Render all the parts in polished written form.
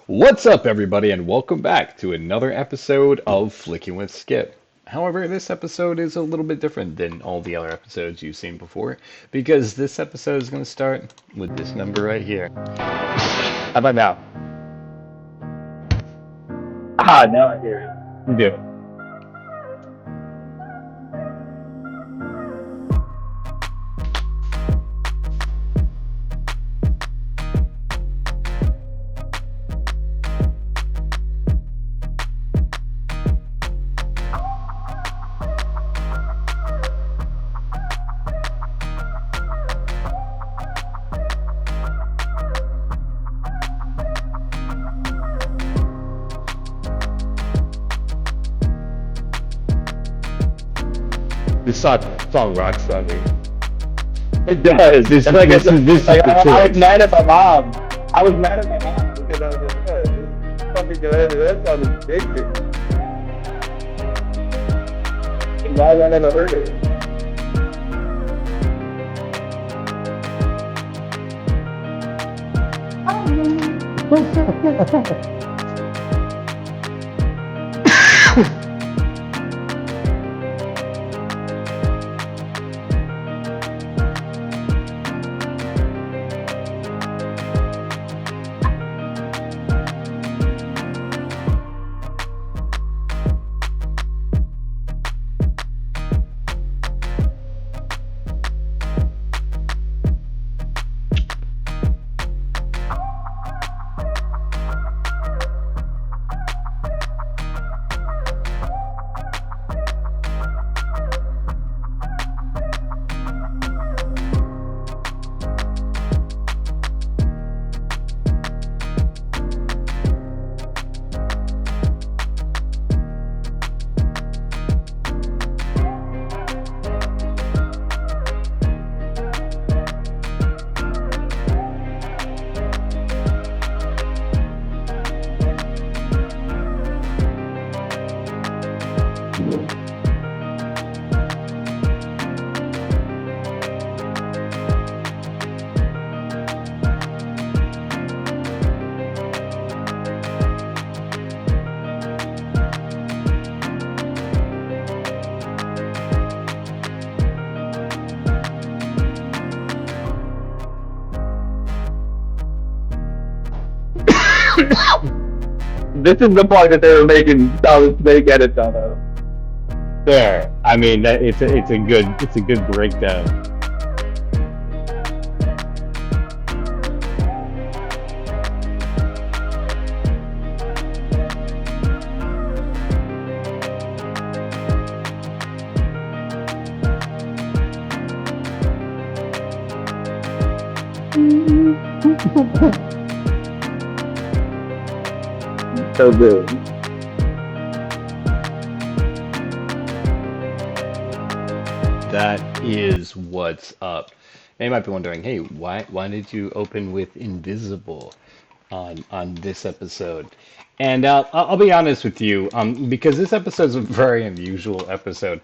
What's up, everybody, and welcome back to another episode of Flicking with Skip. However, this episode is a little bit different than all the other episodes you've seen before, because this episode is going to start with this number right here. How about now? Now I hear Yeah. This song rocks on me. it. It does. This, Like this is this is like the I was choice. mad at my mom. I was mad at my mom because I was like, this fucking good. That sounds addicting. I'm glad I never heard it. This is the part that they were making Solid Snake edits out of. There. I mean, it's a good breakdown. So good. That is what's up. Now you might be wondering, hey, why did you open with Invisible on this episode? And I'll be honest with you, because this episode is a very unusual episode.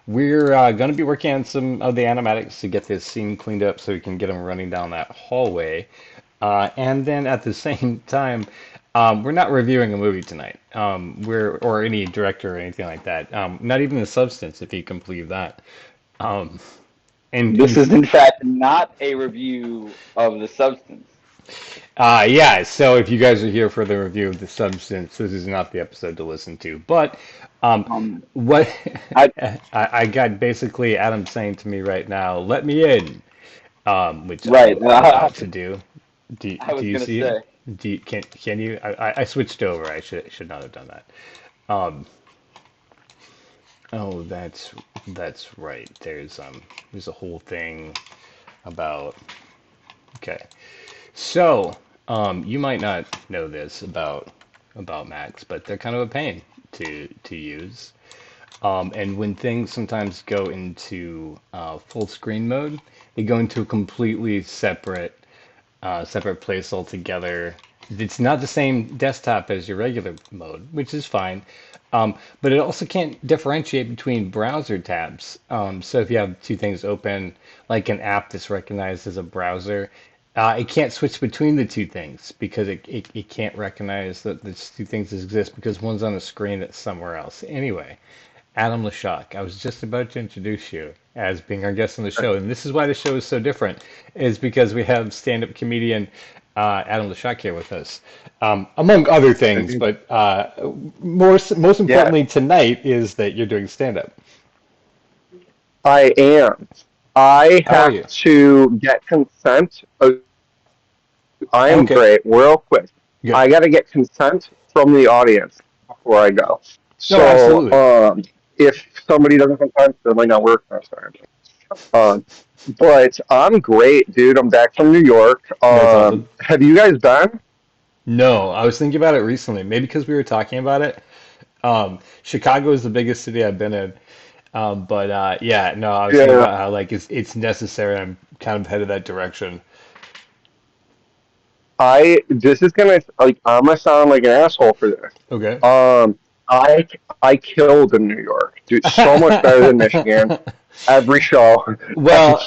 We're going to be working on some of the animatics to get this scene cleaned up so we can get them running down that hallway. And then at the same time, we're not reviewing a movie tonight. Or any director or anything like that. Not even The Substance, if you can believe that. Um, and, This and is in fact not a review of the substance. yeah, so if you guys are here for the review of The Substance, this is not the episode to listen to. But Um, what I I got basically Adam saying to me right now, let me in, which right. I'm about to do. I Do was you gonna see it? say. Can you? I switched over. I should not have done that. Um, oh, that's right. There's a whole thing about. Okay. So, you might not know this about Macs, but they're kind of a pain to use. And when things sometimes go into full screen mode, they go into a completely separate place altogether. It's not the same desktop as your regular mode, which is fine. But it also can't differentiate between browser tabs. So if you have two things open, like an app that's recognized as a browser, It can't switch between the two things because it can't recognize that these two things exist because one's on the screen that's somewhere else. Anyway, Adam LeShok, I was just about to introduce you as being our guest on the show, and this is why the show is so different, is because we have stand-up comedian Adam LeShok here with us, among other things, but most Yeah, importantly tonight is that you're doing stand-up. I am. I How are have you? to get consent. I am Okay, great. Real quick, good. I got to get consent from the audience before I go. No, So, absolutely. if somebody doesn't consent, it might not work. I'm sorry. Um, but I'm great, dude. I'm back from New York. That's awesome. Have you guys been? No, I was thinking about it recently, maybe because we were talking about it. Chicago is the biggest city I've been in. But yeah, no, I was thinking Yeah. about how like it's necessary. I'm kind of headed that direction. This is gonna like I'm gonna sound like an asshole for this. Okay. Um, I killed in New York, dude. So much better than Michigan. Every show, Well,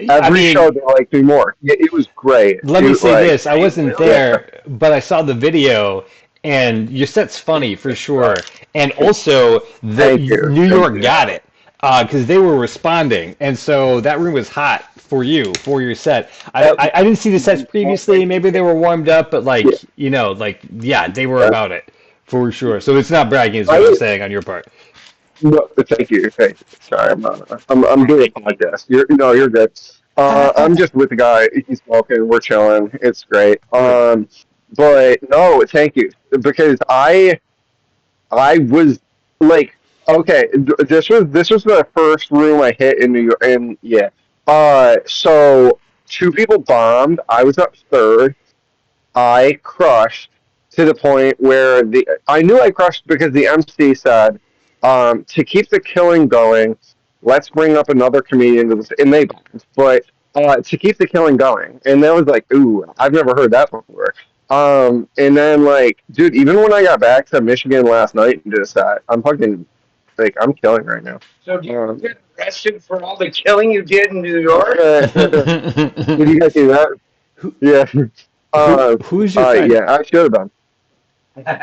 I every show mean, they liked me more. Yeah, it was great. let me It say like this. I wasn't yeah. there, but I saw the video, and your set's funny for sure. And also, the Thank you, New thank York you. got it because they were responding, and so that room was hot for you for your set. Uh, I didn't see the sets previously. Maybe they were warmed up, but like yeah, like yeah, they were uh, about it for sure. So it's not bragging, is what I'm I saying on your part. no, thank you, thank you. Sorry, I'm doing a podcast. You're good. I'm just with the guy. He's smoking. We're chilling. It's great. Good. But no, thank you because I was like, okay, this was the first room I hit in New York, and yeah. So two people bombed. I was up third. I crushed to the point where the I knew I crushed because the MC said, to keep the killing going, let's bring up another comedian to this, and they bombed, but to keep the killing going, and that was like, ooh, I've never heard that before. And then like, dude, even when I got back to Michigan last night and did a set, I'm fucking like, I'm killing right now. So do you Um, get arrested for all the killing you did in New York? did you guys see that? who Yeah. who who's your friend? Yeah, I should have been.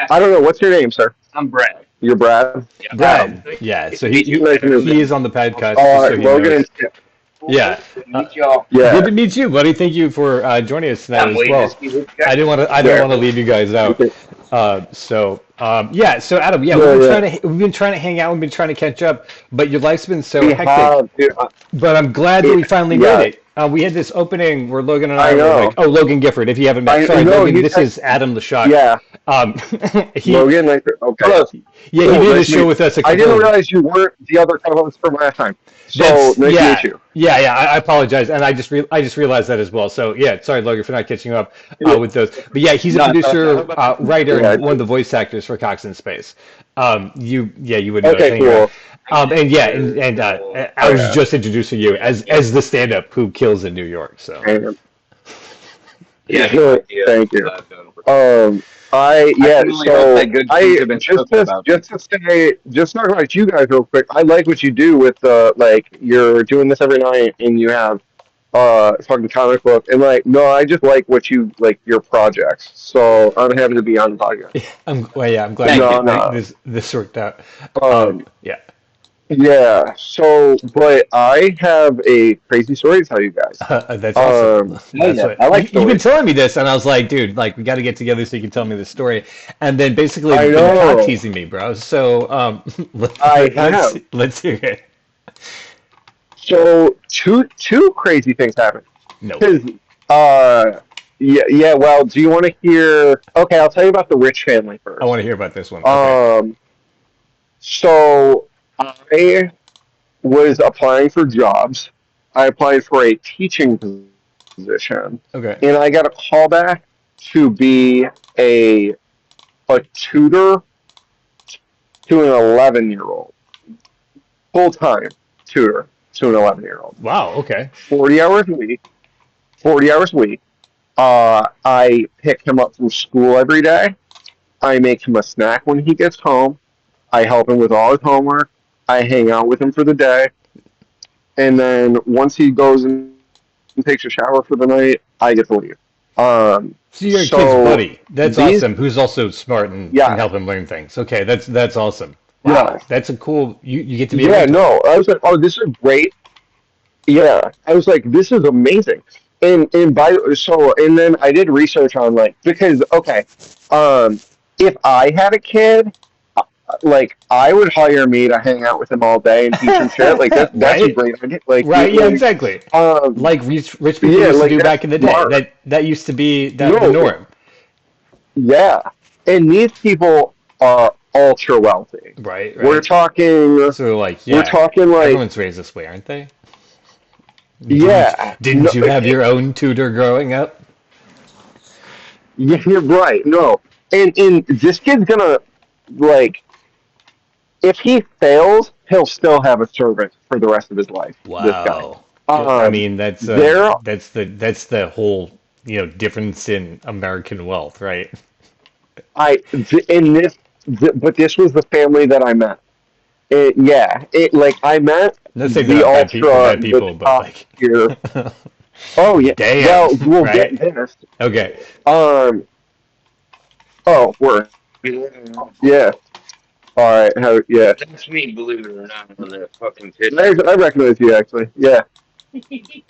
I don't know. What's your name, sir? I'm Brad. You're Brad. Yeah. Adam. Brad. Yeah. Good So to meet you. Nice to meet he you. is on the podcast, All just so right, he Logan knows. and Skip. Yeah. Good to meet y'all. Good Yeah. to meet you, buddy. Thank you for joining us tonight I'm as waiting to well. see this I guy. didn't want to. I didn't Yeah. want to leave you guys out. Okay. Yeah. So Adam, yeah, Yeah, yeah. we've been trying to hang out. We've been trying to catch up, but your life's been so We hectic. have, dude. But I'm glad that we finally made Yeah, it. We had this opening where Logan and I I were like, know. oh, Logan Gifford, if you haven't met. I Sorry, know. Logan. You This guys. is Adam LeShok. Yeah. Um, he, Logan. Okay. yeah, he Cool. did a Nice to meet show you. with us a I couple didn't of. realize you weren't the other co-host from last time. So That's nice to meet yeah, you. yeah. I apologize, and I just realized that as well. So yeah, sorry, Logan, for not catching you up Yeah. with those. But yeah, he's a No, no, producer, no. writer, Yeah. and one of the voice actors for Cox in Space. You would know. Okay. Hanging around. Cool. And yeah, and I Oh was yeah. just introducing you as the stand-up who kills in New York. So And, Yeah, yeah. no idea Thank you. what I've done. I I yeah. can only hope that So good things I have been spoken about. just to say just talk about you guys real quick. I like what you do with like you're doing this every night and you have fucking comic book and like no, I just like what you like your projects. So I'm happy to be on the podcast. I'm glad Thank No, you. no. this worked out. Um, Yeah. yeah. So, but I have a crazy story to tell you guys. That's awesome. Um, Oh That's yeah, what I like you've been stories. telling me this, and I was like, dude, like we got to get together so you can tell me this story. And then basically I been cock know. teasing me, bro. So I have. let's hear it. So two crazy things happened. No, 'Cause, yeah. Well, do you want to hear? Okay, I'll tell you about the rich family I first. want to hear about this one. Okay. So I was applying for jobs. I applied for a teaching position, Okay. and I got a call back to be a a tutor to an 11-year-old, full time tutor to an 11-year-old, Wow. Okay. 40 hours a week. 40 hours a week. I pick him up from school every day. I make him a snack when he gets home. I help him with all his homework. I hang out with him for the day. And then once he goes into and takes a shower for the night, I get to leave. So you're a kid's So buddy. That's these, awesome. Who's also smart and can yeah, help him learn things. Okay, that's awesome. yeah, Wow, that's a cool. You get to be a yeah. mentor. No, I was like, oh, this is great. Yeah, I was like, this is amazing. And by so and then I did research on like because okay, um, if I had a kid, like I would hire me to hang out with him all day and teach him shit. Like that's a Right? great idea. Like Right? Yeah, exactly. um, Like rich people yeah, used to like do that's back in the day. smart. That used to be the No, norm. yeah, and these people are ultra wealthy. Right? We're Right. talking, So like, we're yeah, talking like, everyone's raised this way, aren't they? Didn't yeah, no, didn't you have your own tutor growing up? yeah, you're right. No, and this kid's gonna like if he fails, he'll still have a servant for the rest of his life. This guy. Wow. I Um, mean, there, that's the whole, difference in American wealth, right? in this, but this was the family that I met. Yeah, like I met Let's say they're the not ultra, bad the people, but top like, tier. Oh yeah, damn, well, we'll get right? this. Okay. Um, oh, we're yeah. All right, yeah. That's me, believe it or not, on that fucking pitch. I recognize you actually. Yeah,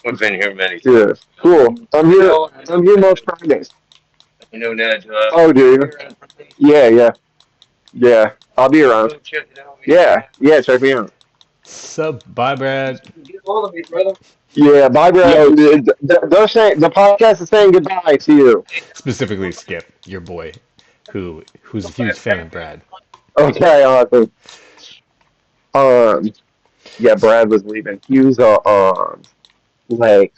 I've been here many yeah. times. Cool. I'm here. No, I I'm know here most that. Fridays. I know that. Oh, do you? Yeah, yeah, yeah. I'll be around. Go check it out. Yeah, yeah. Check me out. Sup, bye, Brad. Get hold of me, brother. Yeah, bye, bro. They're saying the podcast is saying goodbye to you. Specifically, Skip, your boy, who's a huge fan of Brad. Okay, awesome. Um, yeah, Brad was leaving. He was like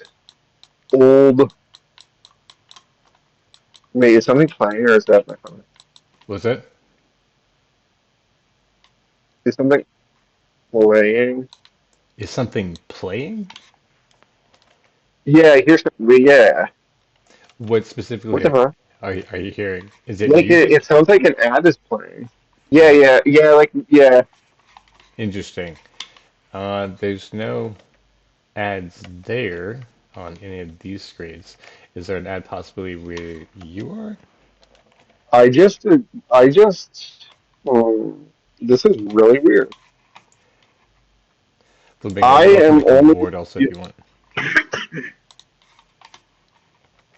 old. Wait, is something playing or is that my phone? Was it? Is something playing? Is something playing? Yeah, here's yeah. What What specifically the fuck? are you hearing? Is it Like music? it sounds like an ad is playing. Yeah, yeah, yeah. Like yeah. Interesting. There's no ads there on any of these screens. Is there an ad possibly where you are? I just, I just. Um, this is really weird. Flipping, you're I welcome to am come on only. board also if you want.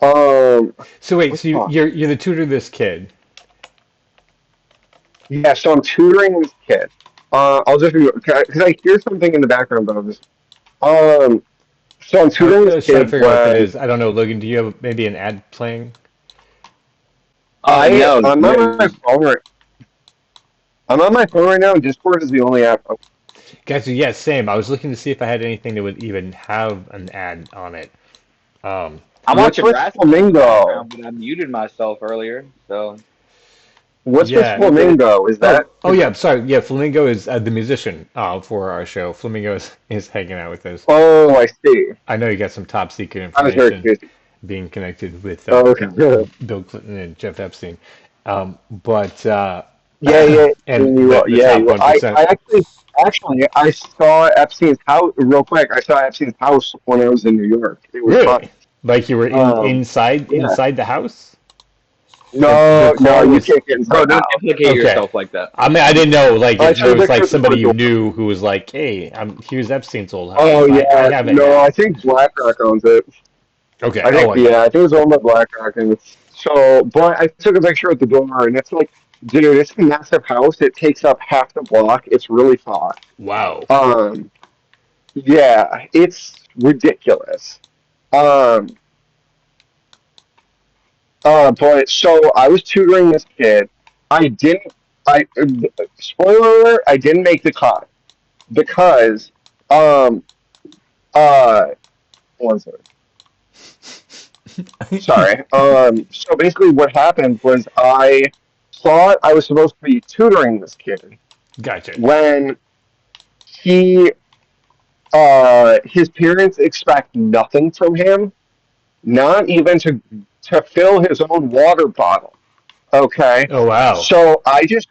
Um. So wait, What so the fuck? you're the tutor of this kid. Yeah. So I'm tutoring this kid. I'll just because I hear something in the background, but I'll just. Um. So I'm I tutoring this was trying to kid figure out what that when is. I don't know, Logan, do you have maybe an ad playing? No, I'm on my phone right. I'm on my phone right now. And Discord is the only app. Guys, yeah, same. I was looking to see if I had anything that would even have an ad on it. Um, I'm What's watching with wrestling in the Flamingo? background, but I muted myself earlier, so What's with yeah. Flamingo? Is that? Oh yeah, sorry. Yeah, Flamingo is the musician for our show. Flamingo is hanging out with us. Oh, I see. I know you got some top secret I was very information confused. being connected with Oh, okay. Bill Clinton and Jeff Epstein. But Yeah, yeah, and the yeah. top one I percent. actually, I saw Epstein's house real quick. I saw Epstein's house when I was in New York. It was fun. Really? Like you were inside Yeah. the house? No, The no, car you was can't get inside bro, the don't house. implicate okay. yourself like that. I mean, I didn't know like I if there took was like pictures of the somebody you door. knew who was like, "Hey, here's Epstein's old house. Oh I yeah, have it no, now." I think BlackRock owns it. Okay. I think yeah, I think it was owned by BlackRock, and so. But I took a picture at the door, and it's like, dude, it's a massive house. It takes up half the block. It's really far. Wow. Yeah, it's ridiculous. Um, but so I was tutoring this kid. I didn't. I spoiler alert. I didn't make the cut because um uh one second. Sorry. So basically, what happened was I thought I was supposed to be tutoring this kid Gotcha. when he his parents expect nothing from him, not even to fill his own water bottle. Okay. Oh wow. So I just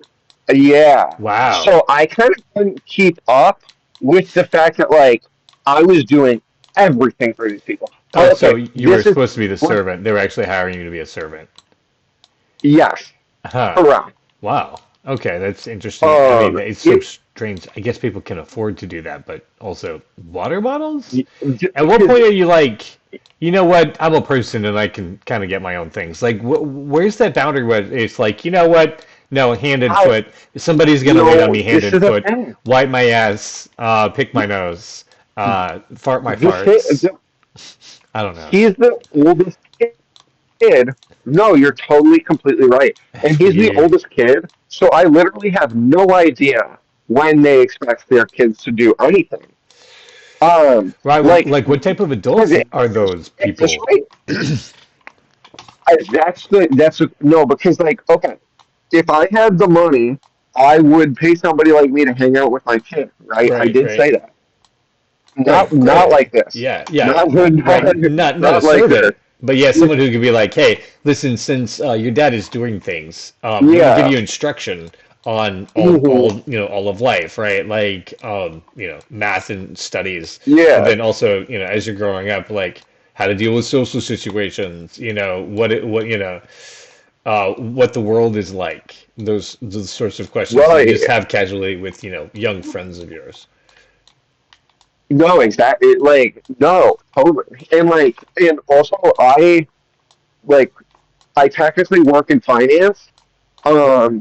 yeah. Wow. So I kind of couldn't keep up with the fact that like I was doing everything for these people. Oh, so Okay, you were this is supposed to be the what. servant. They were actually hiring you to be a servant. Yes, Huh. correct. Wow. Okay, that's interesting. I mean, Um, it's so it strange. I guess people can afford to do that, but also water bottles? At what because point are you like, you know what? I'm a person and I can kind of get my own things. Like, where's that boundary where it's like, you know what? No, hand and I foot. Somebody's gonna wait on no, me hand this and is a foot. thing. Wipe my ass. Pick my nose. Fart my The, farts. the, I don't know. he's the oldest kid. No, you're totally completely right. And That's he's the weird. oldest kid, so I literally have no idea when they expect their kids to do anything. Right. Like, Like, what type of because adults are those at this people? rate, no, because like, okay, if I had the money, I would pay somebody like me to hang out with my kid, right? I Right. did Right. say that. Right, Not right. like this. Yeah, yeah, Not good. right. Not a Not like servant, this. but yeah, someone who could be like, hey, listen, since your dad is doing things, I'm gonna give Yeah. you instruction on Hmm. all of life, right? Like, math and studies, but Yeah. then also, as you're growing up, like how to deal with social situations, what the world is like, those sorts of questions you Right. just have casually with, young friends of yours. No, exactly. Like, no, totally. And like, and also, like, I technically work in finance.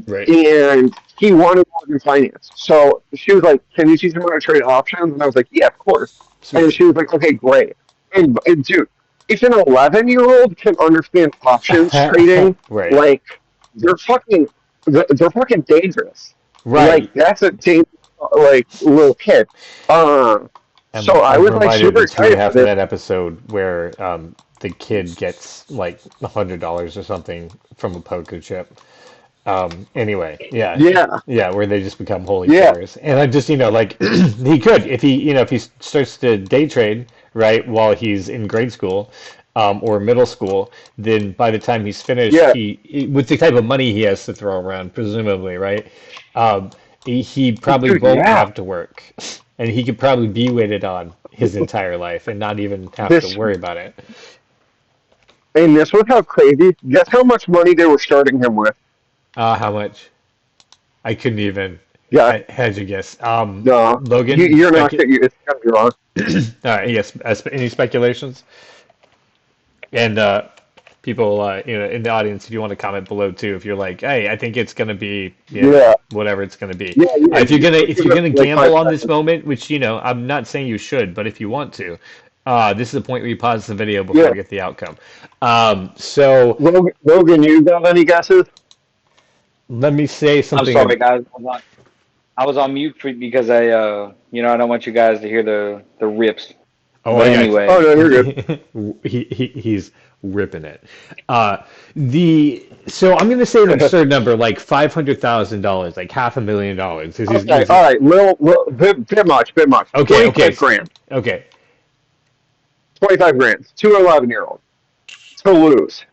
Right. And he wanted to work in finance. So she was like, "Can you teach him how to trade options?" And I was like, "Yeah, of course." And Sweet. she was like, "Okay, great." And dude, if an 11-year-old can understand options trading, Right. like they're fucking, they're fucking dangerous. Like Right. that's a dangerous, like little kid. So I I'm was like reminded super of the two excited for half of this. that episode where the kid gets like $100 or something from a poker chip. Anyway, yeah, Yeah, yeah, where they just become holy yeah, killers. And I just, like he could if if he starts to day trade right while he's in grade school, or middle school, then by the time he's finished, yeah, with the type of money he has to throw around, presumably, right? Um, he probably dude, won't yeah. have to work, and he could probably be waited on his entire life and not even have to This worry about it. and this was how crazy. Guess how much money they were starting him with? How much? I couldn't even Yeah, hedge a guess. no, Logan, you're not. It's gonna be wrong. all right, yes. Any speculations? And people, in the audience, if you want to comment below too, if you're like, hey, I think it's gonna be, Yeah, whatever it's gonna be. yeah, yeah. If Give you're it gonna like five gamble on this seconds. moment, which I'm not saying you should, but if you want to, this is the point where you pause the video before Yeah, you get the outcome. So Logan, you got any guesses? let me say I'm something. sorry, guys. I was on mute because I don't want you guys to hear the rips. Oh, But I got you. Oh anyway, no, you're good. He's ripping it. The So I'm going to say an absurd number, like $500,000, like $500,000, because Okay, all right, bit much. okay, okay, 25 grand, okay. 25 grand to an 11-year-old to lose.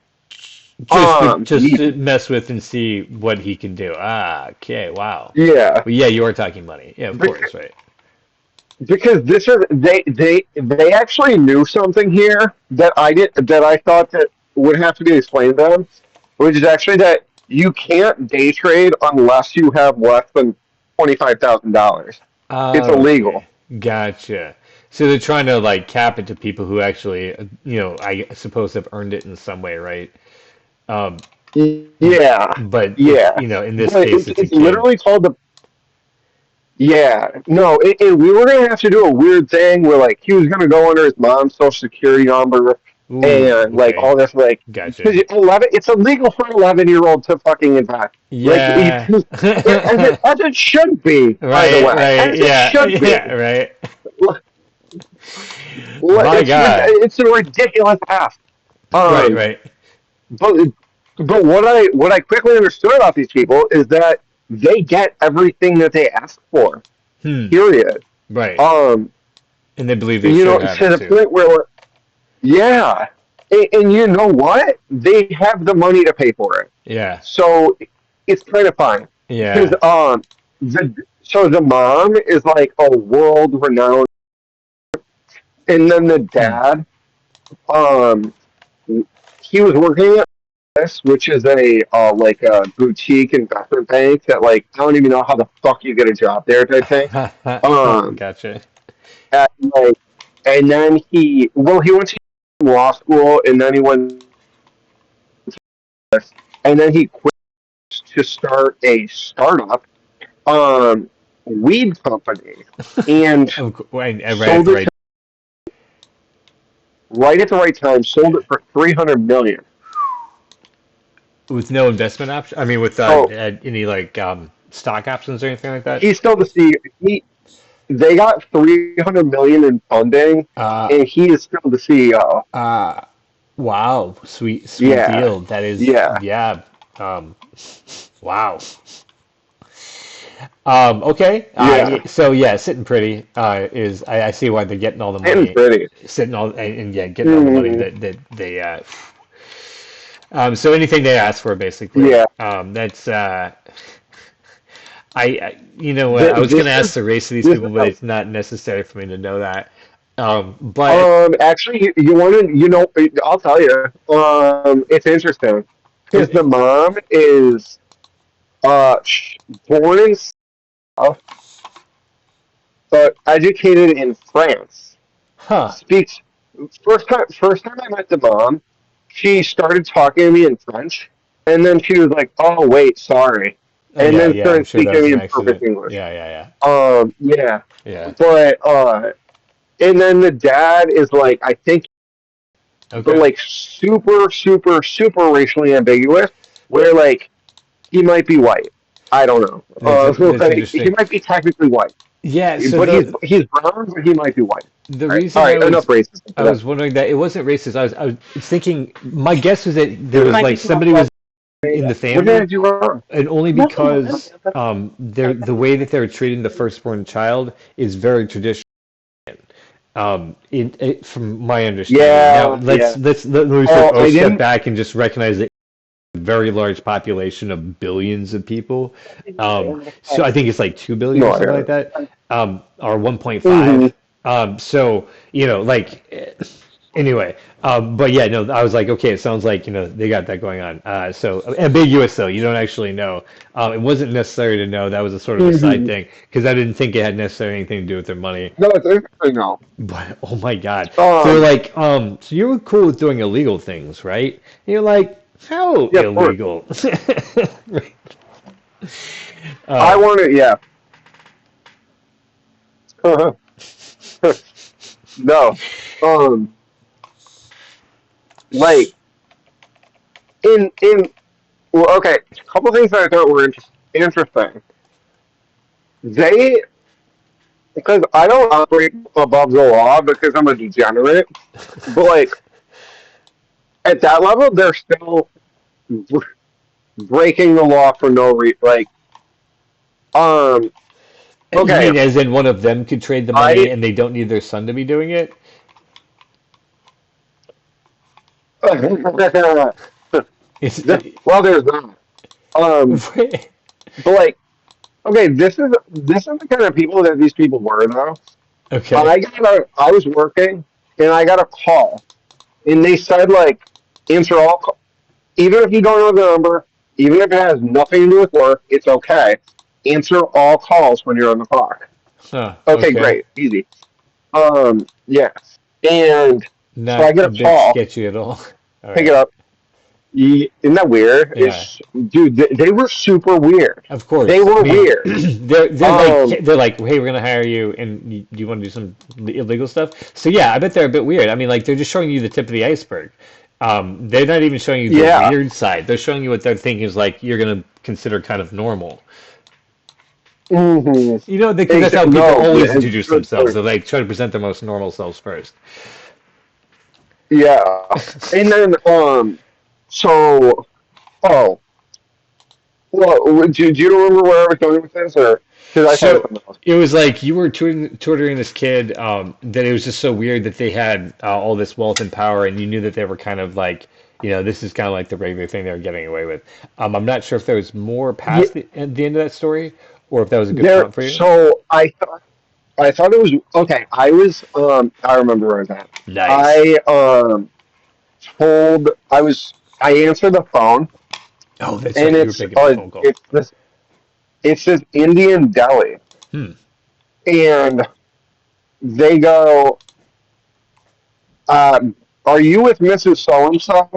Just to Yeah, mess with and see what he can do. Okay, wow. yeah. Well, yeah, you are talking money. Yeah, of course, right. Because this is they actually knew something here that I thought that would have to be explained to them, which is actually that you can't day trade unless you have less than $25,000. It's Okay, illegal. gotcha. So they're trying to like cap it to people who actually, I suppose have earned it in some way, right? Um, Yeah, but it's, yeah. in this But case, it's a it's kid. literally called the yeah. No, we were gonna have to do a weird thing where like he was gonna go under his mom's social security number Ooh, and like okay, all this like gotcha. because 11 it's illegal for an 11-year-old to fucking invest like Yeah. as it should be, by the Right, way, right, as it yeah, should be. yeah, right. My God. It's a ridiculous ask. Right, Um, right. but what I quickly understood about these people is that they get everything that they ask for. Hmm. Period. Right. Um, And they believe they you know, should have to it the too. point where, yeah, and you know what? They have the money to pay for it, Yeah. so it's kind of fine. Because Yeah. the mom is like a world renowned, and then the Hmm. dad Um, he was working at this, which is a like a boutique investment bank that like I don't even know how the fuck you get a job there type thing. Um, Gotcha. and, like, and then he went to law school, and then he went and then he quit to start a startup um weed company and And right at sold the it right right at the right time, sold it for 300 million. with no investment option. I mean, with So any like stock options or anything like that. he's still the CEO. They got 300 million in funding, Uh, and he is still the CEO. uh, wow, sweet Yeah, deal. That is, yeah, yeah. Um, wow. Okay. yeah. So yeah, sitting pretty is I see why they're getting all the And money, pretty. sitting all and yeah, getting all the money Mhm. that they so anything they ask for basically. Yeah. That's you know what, I was This gonna ask is the race of these this is people, but a, it's not necessary for me to know that. But actually you want to I'll tell you. It's interesting because the mom is born in South, but educated in France. huh. Speaks first time I met the mom, she started talking to me in French, and then she was like, "Oh wait, sorry," Oh and yeah, then yeah. I'm started sure that speaking to was me an in perfect accident. English. Yeah. Yeah, Yeah. but and then the dad is like, I think, but Okay. like super, super, super racially ambiguous, where like he might be white. I don't know. That's Like, he interesting. might be technically white, Yeah. So but he's brown, but he might be white. the All reason right, enough racism I for that. was wondering that it wasn't racist. I was thinking. My guess was that there What did was I like do wrong? somebody was in the What did I family, do wrong? and only No, I because the way that they're treating the firstborn child is very traditional. From my understanding. Now yeah, yeah. let me Oh, I'll I step didn't. back and just recognize that a very large population of billions of people. So I think it's like 2 billion or No, I something like haven't. that, or Mm-hmm. 1.5. So like anyway. But yeah, no, I was like, okay, it sounds like they got that going on. So ambiguous though, you don't actually know. It wasn't necessary to know. That was a sort of a side Mm-hmm. thing because I didn't think it had necessarily anything to do with their money. No, it's interesting now. But oh my God. So they're Um, like, so you were cool with doing illegal things, right? And you're like, how yeah, of course. illegal? Right. I Um, want to, yeah. No. Um, like in well, okay, a couple things that I thought were interesting. They because I don't operate above the law because I'm a degenerate, but like at that level, they're still breaking the law for no reason. Like, um, you okay, mean as in one of them could trade the money I and they don't need their son to be doing it? It's, well, there's that. right. But like, okay, this is the kind of people that these people were though. Okay. I was working and I got a call and they said like answer all even if you don't know the number, even if it has nothing to do with work, it's okay. Answer all calls when you're on the clock. Huh. Okay, Okay. great, easy. Yes, and so Not I get a a bit call, sketchy at all. All pick it right. up. Isn't that weird? Yeah. Dude, they were super weird. Of They course. I were mean, weird. they're Um, they're like, hey, we're gonna hire you, and you want to do some illegal stuff. So yeah, I bet they're a bit weird. I mean, like they're just showing you the tip of the iceberg. They're not even showing you the yeah. weird side. They're showing you what they're thinking is like you're gonna consider kind of normal. Mm-hmm. Because that's how people No, always introduce themselves. They like try to present their most normal selves first. yeah. And then so oh well, do you remember where I was going with this, or because I thought of So something else? it was like you were tutoring this kid that it was just so weird that they had all this wealth and power, and you knew that they were kind of like, this is kind of like the regular thing they were getting away with. I'm not sure if there was more Yeah, past at the end of that story, or if that was a good there. prompt for you. So I thought. I thought it was okay. I remember where I was at. Nice. I told I was I answered the phone, Oh, that's and right. You were picking my phone call. it's this Indian deli, Hmm. and they go, "Are you with Mrs. So and so?"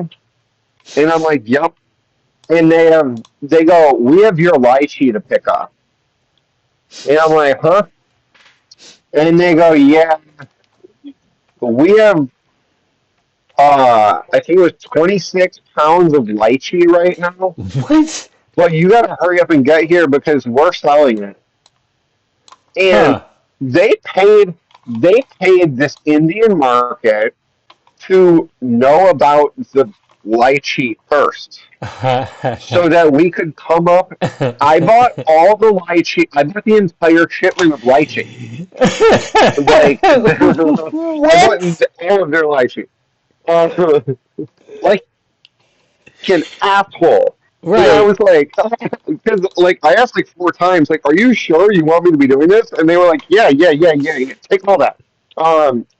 And I'm like, "Yep." And they go, "We have your lychee to pick up." And I'm like, "Huh?" And they go, "Yeah, we have I think it was 26 pounds of lychee right now, What? but you got to hurry up and get here because we're selling it." And Huh. they paid this Indian market to know about the lychee first, so that we could come up. I bought all the lychee. I bought the entire shipment of lychee. Like I bought What? all of their lychee. Uh, like an asshole. And I Right. was like, because like I asked like 4 times, like, "Are you sure you want me to be doing this?" And they were like, "Yeah, yeah, yeah, yeah, yeah. Take all that."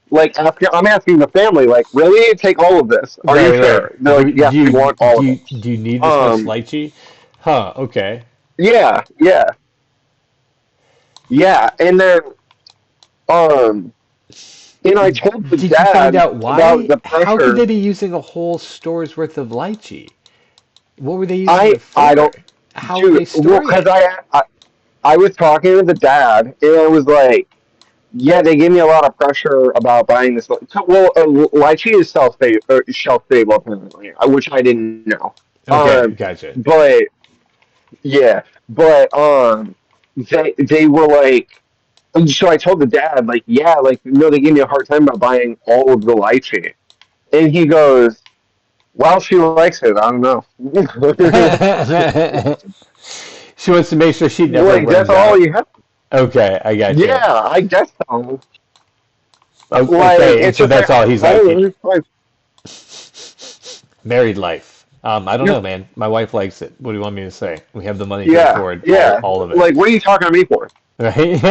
Like I'm asking the family, like, "Really? Take all of this? Are you Right, sure?" right. And they're like, "Yes, we want all of it." Do you need this much Um, lychee? Huh, okay. yeah, yeah, yeah. And then um, and I told the Did you find dad out about why? the How could pressure. they be using a whole store's worth of lychee? What were they using it I for? don't, How were dude. they Well, storing because it? I was talking to the dad, and I was like, "Yeah, they gave me a lot of pressure about buying this." Well, lychee is shelf stable apparently, which I didn't know. Okay, Um, gotcha. but yeah, but they were like, and so I told the dad like, "Yeah, like no, they gave me a hard time about buying all of the lychee," and he goes, "Well, she likes it. I don't know." She wants to make sure she never Like that's runs all out. you have. Okay, I gotcha. Yeah, I guess so. Like Okay, and it's so just like that's all he's I like. don't know, like, Married life. I don't yeah, know, man. My wife likes it. What do you want me to say? We have the money to yeah, afford yeah. all of it. Like what are you talking to me for? Right?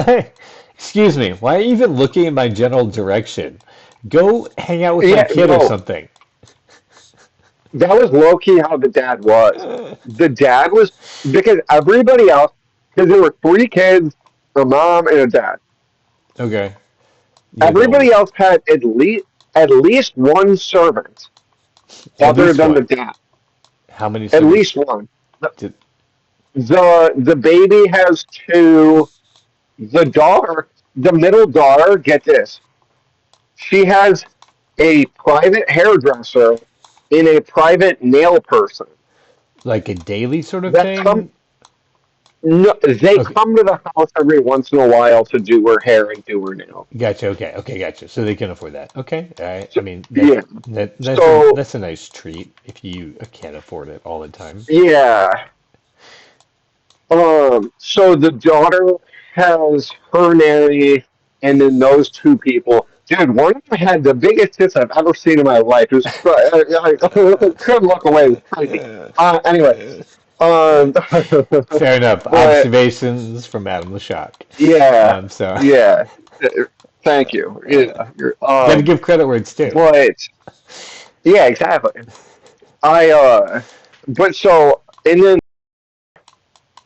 Like, excuse me, why are you even looking in my general direction? Go hang out with my Yeah, kid or no, something. that was low key how the dad was. The dad was because everybody else, because there were 3 kids, a mom and a dad. Okay, you're the Everybody oldest. else had at least one servant At other least than the one. dad. How many At servants least one. The did? the baby has two. The daughter, the middle daughter, get this. She has a private hairdresser and a private nail person Like a daily sort of that come. thing? No, they Okay, come to the house every once in a while to do her hair and do her nails. gotcha. Okay, okay, gotcha. So they can afford that. Okay, all right. I So, mean yeah. So that's a nice treat if you can't afford it all the time. yeah. So the daughter has her nanny, and then those 2 people. Dude, one of them had the biggest tits I've ever seen in my life. It was I couldn't look away. It was crazy. Anyway, um, Fair enough. but Observations from Adam LeShok. yeah, So yeah. Thank you. Yeah, got to give credit where it's due. but yeah, exactly. I but so and then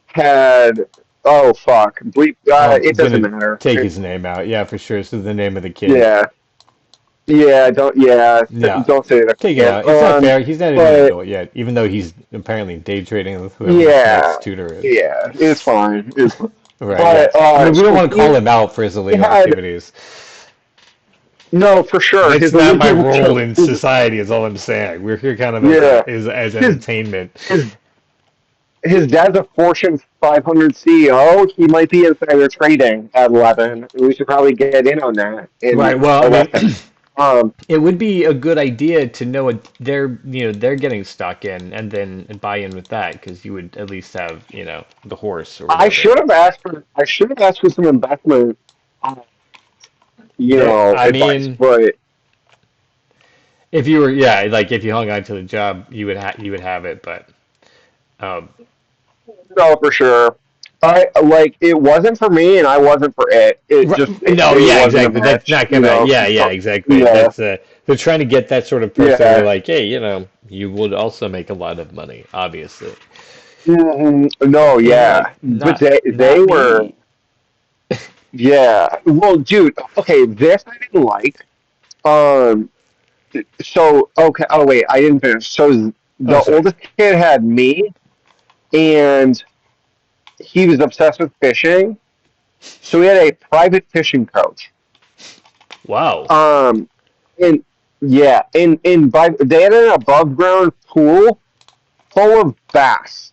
had oh fuck bleep. Oh, It doesn't gonna matter. take his name out. Yeah, for sure. So the name of the kid. Yeah, yeah. Yeah, Don't say that take it again. out. It's not fair. He's not even an But adult yet, even though he's apparently day trading with whoever this yeah, next tutor is. yeah. It's fine. It's fine. Right, yeah. But I mean, we don't so want to call him out for his he illegal had activities. no for sure That's his not my illegal role in society, is all I'm saying. We're here kind of as yeah as his entertainment. his his dad's a Fortune 500 CEO. He might be insider trading at 11. We should probably get in on that in Right. Well, I mean, 11. Um, it would be a good idea to know what they're getting stuck in, and then buy in with that, because you would at least have the horse or whatever. I should have asked for some investment, uh, I advice, mean, but if you were, yeah, like if you hung on to the job, you would have it, but um, no, for sure. I like it wasn't for me, and I wasn't for it. It just No, it yeah, wasn't a exactly. That's match, not gonna. Yeah, yeah, So, exactly. yeah, That's they're trying to get that sort of person. They're yeah. like, hey, you would also make a lot of money, obviously. No, Like, yeah, but they not were, me. yeah. Well, dude, okay, this I didn't like. Um, so okay. Oh wait, I didn't finish. So Oh, the sorry. oldest kid had me, and he was obsessed with fishing. So we had a private fishing coach. Wow. Um, and yeah, and by they had an above ground pool full of bass,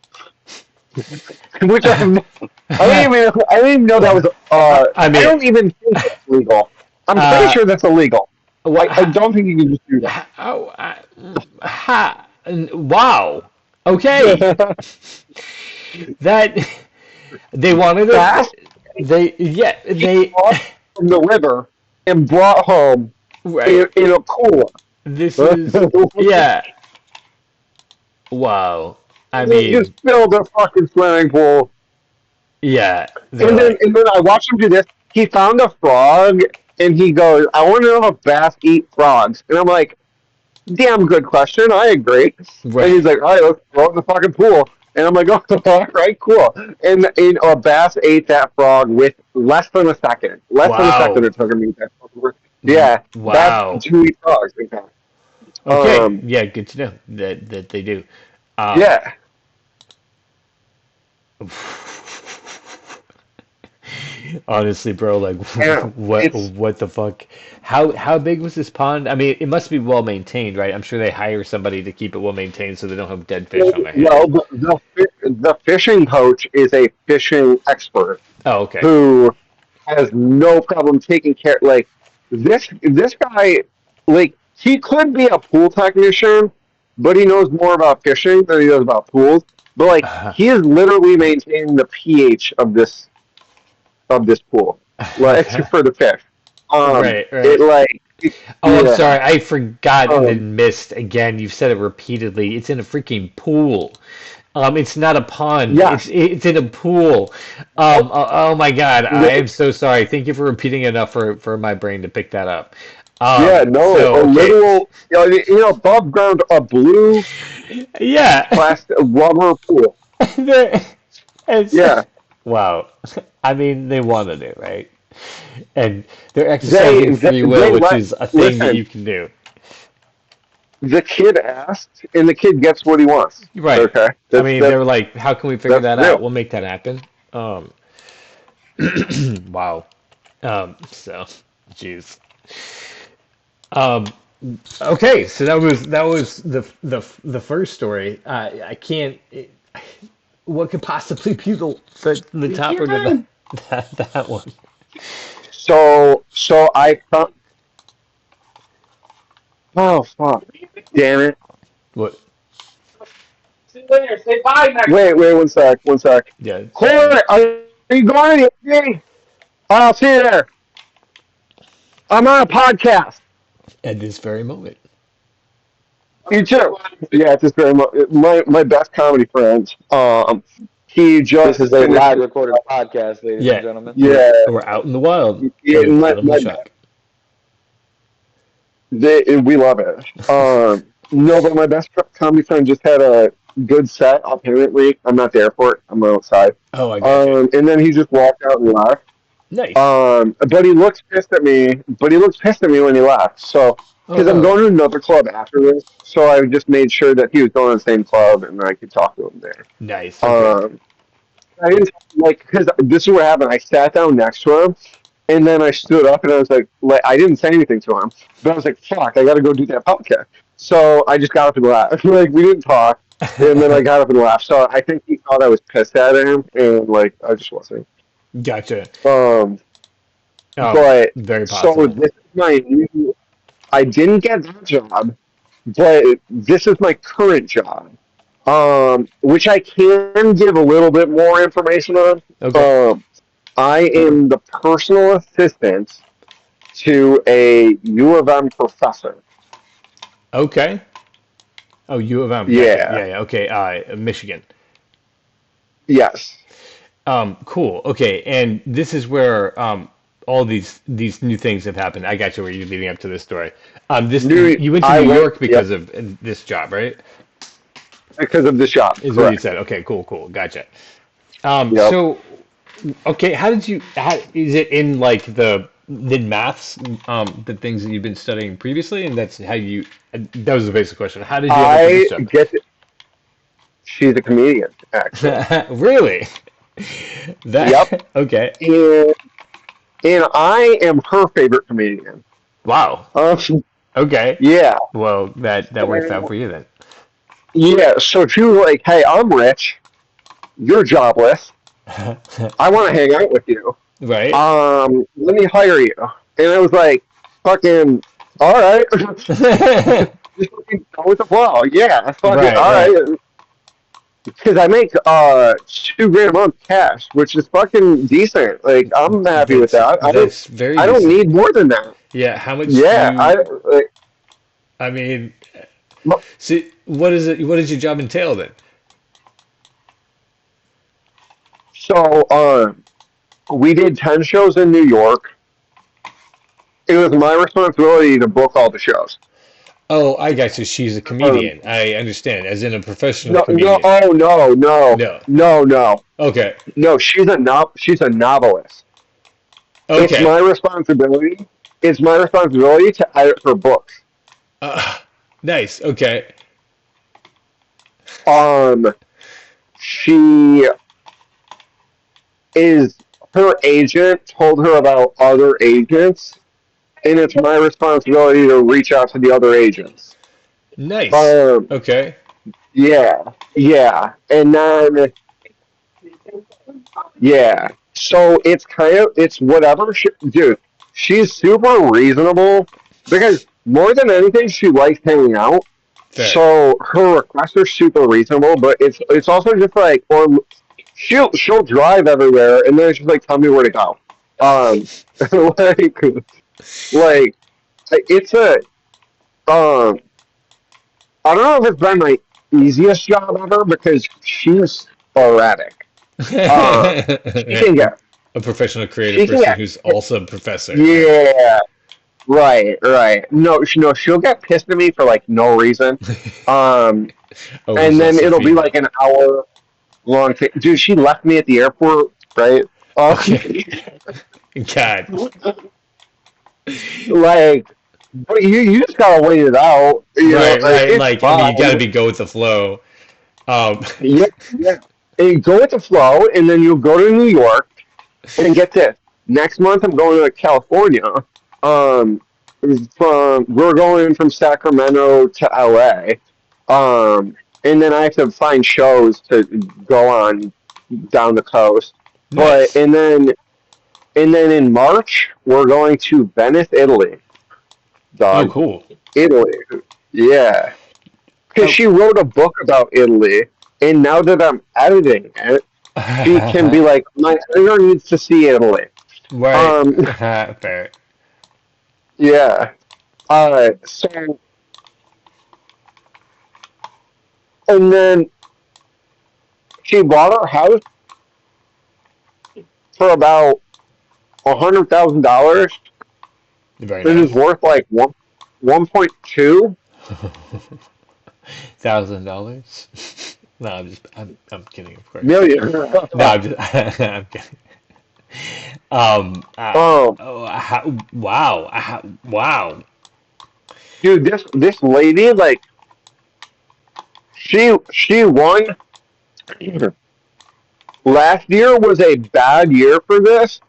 which I didn't even know that was I I mean, don't even think it's legal. I'm pretty uh, sure that's illegal. I wha- don't think you can just do how, wow. Okay. that. That they wanted Bass it. They yeah he they caught from the river and brought home right. in a cooler. This is yeah. Wow. I And then just mean, filled the fucking swimming pool. yeah. They're like, And then I watched him do this. He found a frog and he goes, I want to know if bass eat frogs. And I'm like, damn good question. I agree. And right. he's like, all right, let's throw it in the fucking pool. And I'm like, oh, all right, cool. And a bass ate that frog with less than a second. Less than a second Wow. it took him to eat that frog. Yeah, that's Wow. to eat frogs. In fact. Okay. Um, Yeah, good to know that they do. Um, yeah. honestly, bro, like Yeah. It's what the fuck? How big was this pond? I mean, it must be well maintained, right? I'm sure they hire somebody to keep it well maintained so they don't have dead fish on their well, hands. the fishing coach is a fishing expert Oh, okay. who has no problem taking care. Like this guy, like he could be a pool technician, but he knows more about fishing than he does about pools. But like he is literally maintaining the pH of this pool, like for the fish. Right, It right. like Oh, I'm yeah. sorry. I forgot and Um, then missed again. You've said it repeatedly. It's in a freaking pool. It's not a pond. yes. It's in a pool. Oh my God. I am so sorry. Thank you for repeating enough for my brain to pick that up. Yeah, no, So a okay. literal, above ground, a blue Yeah. plastic rubber pool. There- it's Yeah, wow. I mean, they wanted it, right? And they're exercising free will, they which let, is a thing that listen, you can do. the kid asked, and the kid gets what he wants. Right. Okay, I mean, they were like, how can we figure that's that out? real. We'll make that happen. Um, wow. So, jeez. Um, okay, so that was the first story. I can't. What could possibly be the topper to Yeah. that one? So I thought, oh fuck, damn it. What? See you later. Say bye next. Wait, one sec. Yeah. Corey, are you going to the I'll see you there. I'm on a podcast. At this very moment. You too. Yeah, it's just very much my best comedy friend. He This just is a finished. live recorded podcast, ladies and Yeah, gentlemen. we're Yeah, we're out in the wild yeah, with Adam LeShok. we love it. No, but my best comedy friend just had a good set. Apparently, I'm not there for it. I'm outside. Oh, I got you. And then he just walked out and left. Nice. But he looks pissed at me. But he looks pissed at me when he left. So, Oh, because I'm oh, going to another club after this, so I just made sure that he was going to the same club and I could talk to him there. nice. Okay. Um, I didn't like because this is what happened. I sat down next to him, and then I stood up and I was like I didn't say anything to him, but I was like, "Fuck, I got to go do that podcast." So I just got up and laughed. Like we didn't talk, and then I got up and laughed. So I think he thought I was pissed at him, and like I just wasn't. Gotcha. Um, Oh, but very so possible. this is my new. I didn't get that job, but this is my current job, which I can give a little bit more information on. Okay. Um, I am the personal assistant to a U of M professor. Okay. Oh, U of M. Gotcha. Yeah. Yeah, yeah. Okay. Michigan. Yes. Cool. Okay, and this is where all these new things have happened. I got you where you're leading up to this story. This New, you went to I New went, York yep, because of this job, right? because of the shop. Is what you Correct. said. Okay, cool, cool. Gotcha. Yep. So okay, how did you? How is it in like the maths, the things that you've been studying previously, and that's how you. That was the basic question. How did you end up with this I job? get, she's a comedian, actually. Really? Yep. That okay? And, and I am her favorite comedian. Wow. Um, Okay. yeah. Well, that worked out for you then. Yeah. So she was like, hey, I'm rich. You're jobless. I want to hang out with you. Right? Let me hire you. And I was like, fucking, all right. Just fucking go with the flow. Yeah, fucking, Right, all right. right. Because I make $2 grand a month cash, which is fucking decent. Like I'm happy with that. That's very I don't decent. need more than that. Yeah, how much do Yeah, you like, I mean, see what is it what does your job entail then? so we did 10 shows in New York. It was my responsibility to book all the shows. Oh, I got you. She's a Um, comedian. I understand, as in a professional no, no, comedian. oh no, no, No. no, no, Okay. no. She's a novelist. It's Okay. my responsibility. It's my responsibility to edit her books. Uh, nice. Okay. Um, she is her agent told her about other agents, and it's my responsibility to reach out to the other agents. Nice. Um, Okay. yeah, yeah, and then yeah. So it's kind of it's whatever, dude. She's super reasonable because more than anything, she likes hanging out. Fair. So her requests are super reasonable, but it's also just like or she'll drive everywhere and then she's like, tell me where to go. Um, like like it's a um I don't know if it's been my easiest job ever because she's sporadic. She can A get professional creative she can person get who's also a professor. Right. yeah, right, right. No, no, she'll get pissed at me for like no reason. Um, Oh, and who's then also it'll be female. like an hour long thing. Dude, she left me at the airport, right? Okay. God. Like, but you just gotta wait it out. You know, Right, right. it's Like, I mean, you fine. gotta be go with the flow. Um, Yeah, yeah. And you go with the flow, and then you go to New York, and get this. Next month, I'm going to California. Um, we're going from Sacramento to LA. And then I have to find shows to go on down the coast. But nice. and then in March, we're going to Venice, Italy. Oh, Dog, cool. Italy. Yeah. Because Oh. she wrote a book about Italy, and now that I'm editing it, she can be like, my editor needs to see Italy. Right. Um, Fair. yeah. So, and then she bought our house for about $100,000. Very It is nice. worth like 1.2 $1,000? No, I'm kidding, of course. million. No, I'm just, I'm kidding. um, Oh, wow, wow. dude, this lady like she won. Last year was a bad year for this,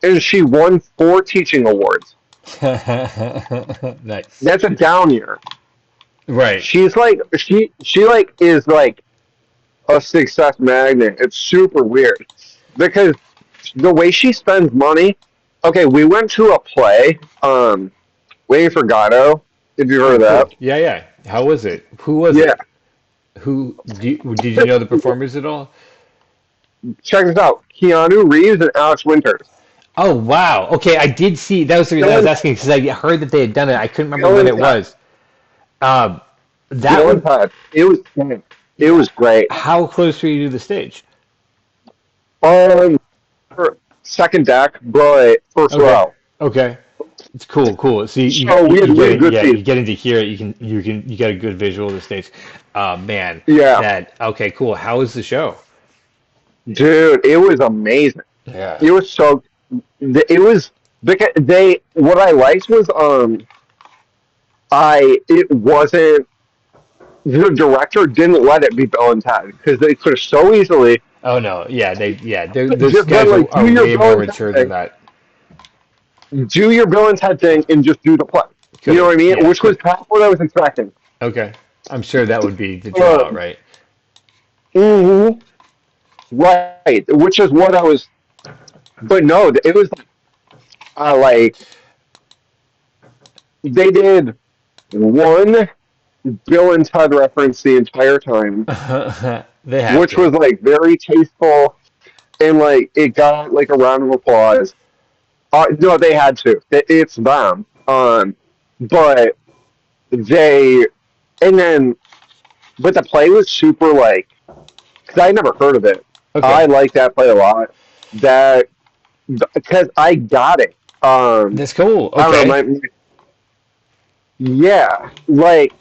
and she won 4 teaching awards. Nice. That's a down year. Right. She's like she like is like a success magnet. It's super weird because the way she spends money. Okay, we went to a play, Waiting for Godot. If you heard Oh, of cool. that, Yeah, yeah. How was it? Who was yeah. it? Did you know the performers at all? Check this out: Keanu Reeves and Alex Winters. Oh, wow. Okay, I did see. That was the reason I was Dylan, asking because I heard that they had done it. I couldn't remember when Dylan it Todd. was. Um, that Dylan would. Todd. It was great. It was great. How close were you to the stage? Um, second deck, but first Okay. row. Okay. It's cool, cool. See, So we had good yeah, seats. you get into here. You get a good visual of the stage. Man, Yeah, that okay, cool. How was the show? dude, it was amazing. Yeah. It was so. It was because they. What I liked was it wasn't the director didn't let it be Bill and Ted because they could have so easily Oh no, those just been guys like are do your way Bill more and Ted mature than thing, that. do your Bill and Ted thing, and just do the play. You Could know have, what I mean? yeah, Which was could. half what I was expecting. Okay, I'm sure that would be the Uh, draw, right? hmm right, which is what I was. But no, it was like they did one Bill and Ted reference the entire time, They have which to. was like very tasteful and like it got like a round of applause. No, they had to. It's them. But they and then but the play was super like because I never heard of it. I Okay, like that play a lot. That because I got it. that's cool. I don't know. Okay, Yeah, like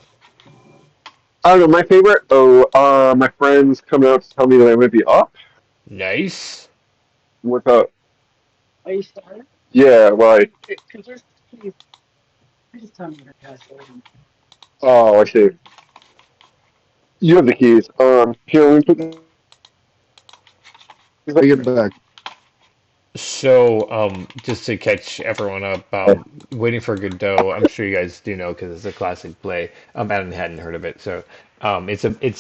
I don't know. My favorite. Oh, my friends coming out to tell me that I might be up nice. with a. Are you starting? Yeah, like Because there's keys. I just tell me your password. oh, I see. You have the keys. Here, let me put these. I get back. So, just to catch everyone up, Waiting for Godot, I'm sure you guys do know because it's a classic play. Adam hadn't heard of it, so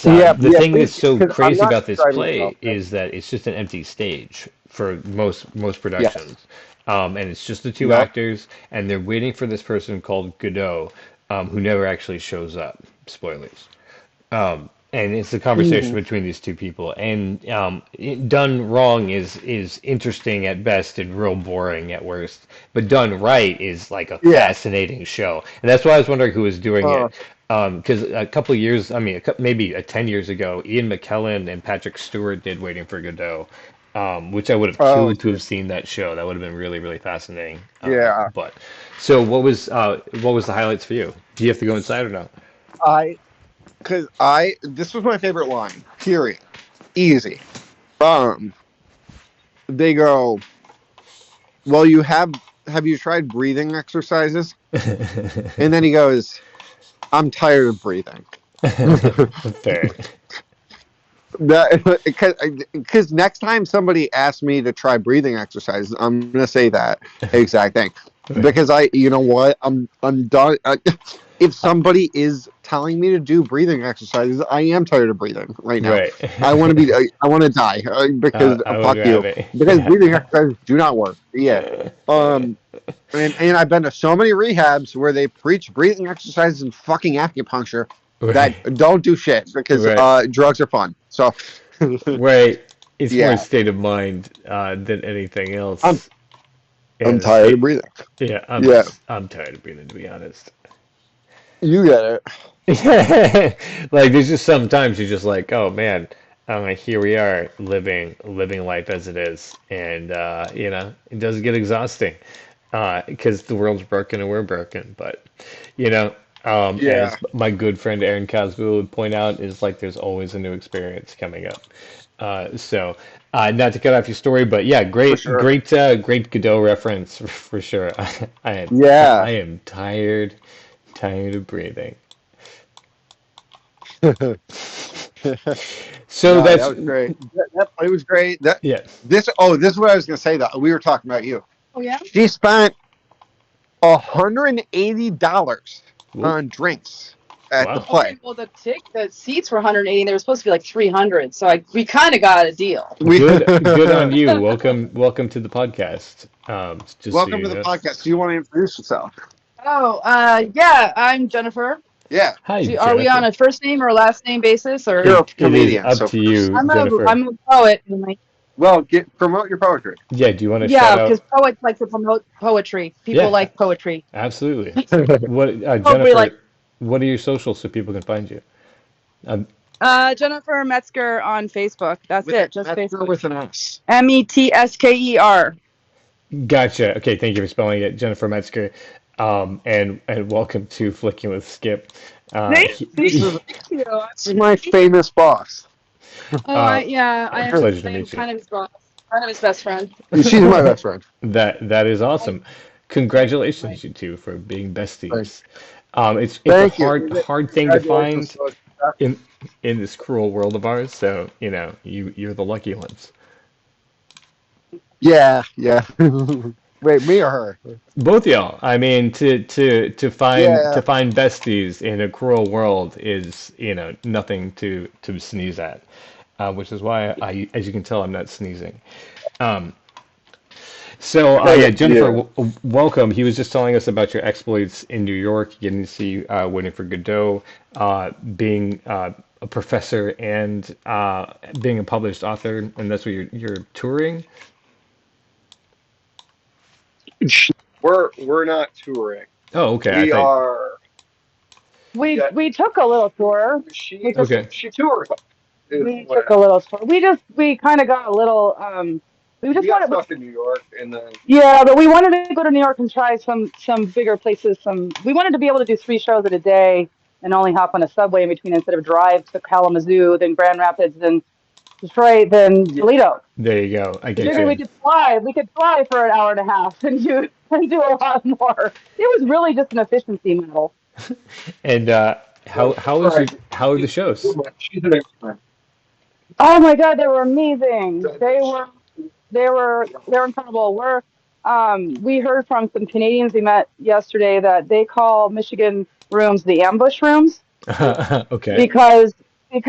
Yeah, the yeah. thing Please, that's so because I'm crazy not about this driving myself. play is that it's just an empty stage for most Yes. productions, and it's just the two Yep. actors, and they're waiting for this person called Godot, who never actually shows up. Spoilers. And it's the conversation Hmm. between these two people. And done wrong is interesting at best and real boring at worst. But done right is like a Yeah. fascinating show. And that's why I was wondering who was doing Uh, it. Because a couple years, I mean, maybe 10 years ago, Ian McKellen and Patrick Stewart did Waiting for Godot, which I would have oh, killed to have seen that show. That would have been really, really fascinating. yeah. But so what was the highlights for you? Do you have to go inside or no? I because I this was my favorite line. Period. Easy. Um, they go. Well, you have you tried breathing exercises? And then he goes, I'm tired of breathing. Fair. That because next time somebody asks me to try breathing exercises, I'm gonna say that exact thing. Because you know what, I'm done. If somebody is telling me to do breathing exercises, I am tired of breathing right now. Right. I want to be. I want to die because I would fuck you. rather. Because breathing exercises do not work. Yeah. Um. And I've been to so many rehabs where they preach breathing exercises and fucking acupuncture that Right. don't do shit because Right. drugs are fun. So Right. It's more a yeah, state of mind than anything I'm else. I'm And tired of breathing. yeah, Yeah, I'm tired of breathing, to be honest. you get it. Like there's just sometimes you're just like, oh man, here we are living life as it is, and it does get exhausting because the world's broken and we're broken. But you know, Yeah, as my good friend Aaron Caswell would point out, is like there's always a new experience coming up. Not to cut off your story, but yeah, for great, sure. great Godot reference for sure. I Yeah. am tired of breathing. No, So that that's was great. That play was great. yes. This is what I was gonna say. That we were talking about you. Oh yeah. She spent $180 Ooh, on drinks at the wow. Okay. play. Well, the seats were 180. They were supposed to be like 300. So we kind of got a deal. We Good on you. Welcome to the podcast. Just so welcome you to the know. podcast. Do you want to introduce yourself? Oh, yeah. I'm Jennifer. Yeah, Hi, Are we on Jennifer. a first name or last name basis or? you're a It is comedian, up so to you, Jennifer. I'm a poet. And like, well, promote your poetry. Yeah, do you want to shout yeah, because out? poets like to promote poetry. People Yeah, like poetry. absolutely. What, Nobody like. Jennifer, what are your socials so people can find you? Um, Jennifer Metsker on Facebook. That's it. Just Metzger Facebook. with an S. Metsker. Gotcha. Okay, thank you for spelling it, Jennifer Metsker. And welcome to Flicking with Skip. Thank you. This is my famous boss. I pleasure to am meet you. kind of his boss. Kind of his best friend. She's my best friend. That is awesome. Congratulations, you two, for being besties. Thanks. It's Thank a you. hard thing to find in this cruel world of ours. So you're the lucky ones. Yeah. Wait, me or her? Both y'all. I mean, to Yeah. find besties in a cruel world is nothing to sneeze at, which is why as you can tell, I'm not sneezing. Um, So, yeah, Jennifer, welcome. He was just telling us about your exploits in New York, getting to see Waiting for Godot, being a professor, and being a published author, and that's what you're touring. We're not touring. Oh, okay. We are. We took a little tour. Okay. She toured. We took a little tour. We kind of got a little we just got wanted stuck in New York and then yeah, but we wanted to go to New York and try some bigger places. We wanted to be able to do 3 shows in a day and only hop on a subway in between instead of drive to Kalamazoo, then Grand Rapids, then Detroit, then Toledo. There you go. I get Figured you. we could fly. We could fly for an hour and a half and do a lot more. It was really just an efficiency model. And how are the shows? Oh my God, they were amazing. They're incredible. We heard from some Canadians we met yesterday that they call Michigan rooms the ambush rooms Okay. because you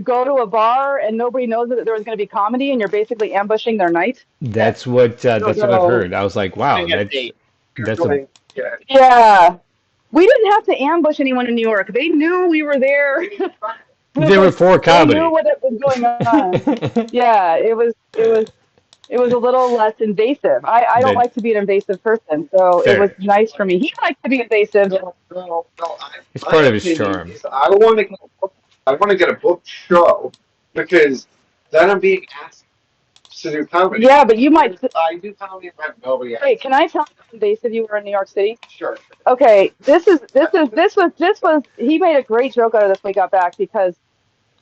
go to a bar and nobody knows that there was going to be comedy and you're basically ambushing their night. That's what I've heard. I was like, wow, that's a Yeah. We didn't have to ambush anyone in New York. They knew we were there. they were for comedy. They knew what was going on. Yeah, it was a little less invasive. I don't like to be an invasive person, so Fair. it was nice for me. He liked to be invasive. It's part of his charm. I want to get a booked show because then I'm being asked to do comedy. Yeah, but you might. I do comedy and nobody else. Wait, can I tell you how invasive you were in New York City? Sure. Okay, this was. He made a great joke out of this when we got back because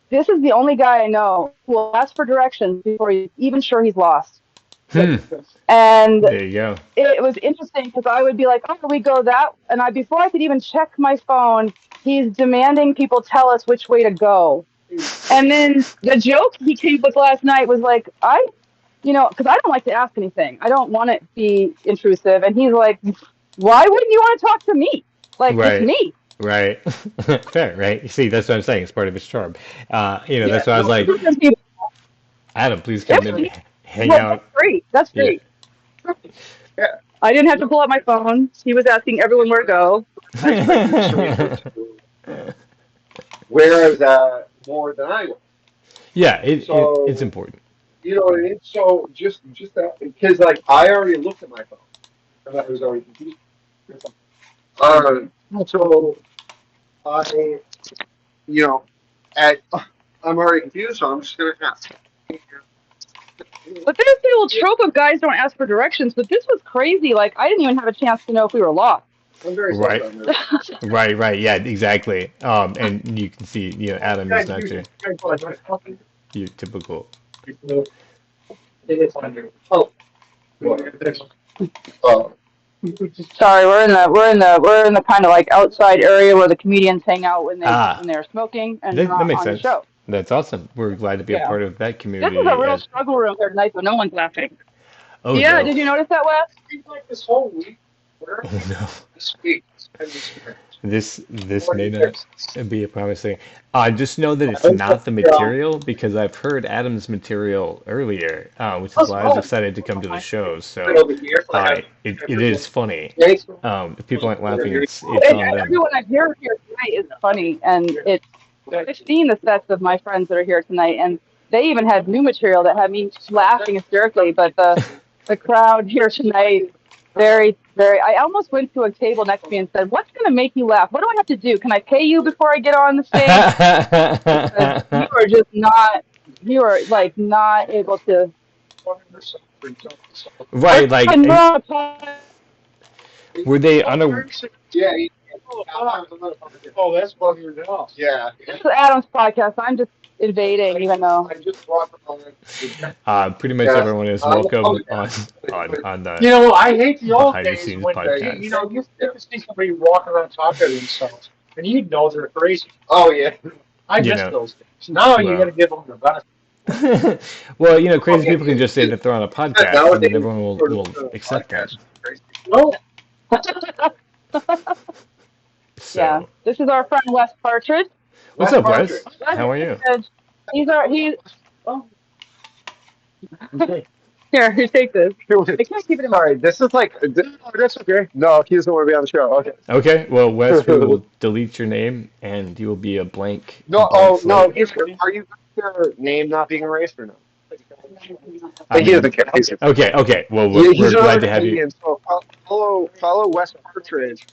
this is the only guy I know who will ask for directions before he's even sure he's lost. And There you go. it was interesting because I would be like, "Oh, we go that," and before I could even check my phone, he's demanding people tell us which way to go. And then the joke he came with last night was like, because I don't like to ask anything. I don't want to be intrusive. And he's like, "Why wouldn't you want to talk to me? Like, Right. it's me." Right. Fair, right? You see, that's what I'm saying. It's part of his charm. That's why I was like, Adam, please come in, hang out. That's great. That's great. Yeah. I didn't have to pull out my phone. He was asking everyone where to go. Whereas more than I was. Yeah, it's important. You know what I mean? So just that because like I already looked at my phone and I was already confused. So I, I'm already confused, so I'm just gonna ask. But there's the old trope of guys don't ask for directions. But this was crazy. Like, I didn't even have a chance to know if we were lost. I'm very Right. sorry about that. Right. Yeah, exactly. And you can see, Adam is not your typical. Oh. Sorry, we're in the kind of like outside area where the comedians hang out when they're smoking and That makes on sense. the show. That's awesome. We're glad to be a part of that community. This was a real struggle room here tonight, but no one's laughing. Oh, yeah, no. did you notice that, Wes? Like this whole week. No. This week. This may not be a promising. I just know that it's not the material because I've heard Adam's material earlier, which is why I was excited to come to the show. So it is funny. If people aren't laughing, it's on them. Everyone I've here tonight is funny, and I've seen the sets of my friends that are here tonight, and they even had new material that had me laughing hysterically. But the crowd here tonight Very, very. I almost went to a table next to me and said, "What's going to make you laugh? What do I have to do? Can I pay you before I get on the stage?" Because you are just not. You are like not able to. Right, like, And we're on a podcast. were they on a? Yeah. Oh, that's bugging it off. Yeah. This is Adam's podcast. I'm just invading, even though. I just brought them on. Pretty much Yeah. everyone is welcome on You know, I hate the old behind the days scenes when podcast. you know you get to see somebody walking around talking to themselves, and you know they're crazy. Oh yeah, I You miss know. those days. Now you Well. got to give them the benefit. Well, crazy people can just say that they're on a podcast, and then everyone will accept that. No, So, Yeah, this is our friend Wes Partrich. what's up, Wes? How are you? He's our he. Oh. Here, take this. I can't keep it in my. Sorry, this is like that's okay. No, he doesn't want to be on the show. Okay. Okay, well, Wes, we will delete your name, and you will be a blank. No, blank no. slate. Are you your name not being erased or no? I He mean, doesn't care. okay. Well, Yeah, we're he's glad another to have you. comedian, so follow Wes Partridge.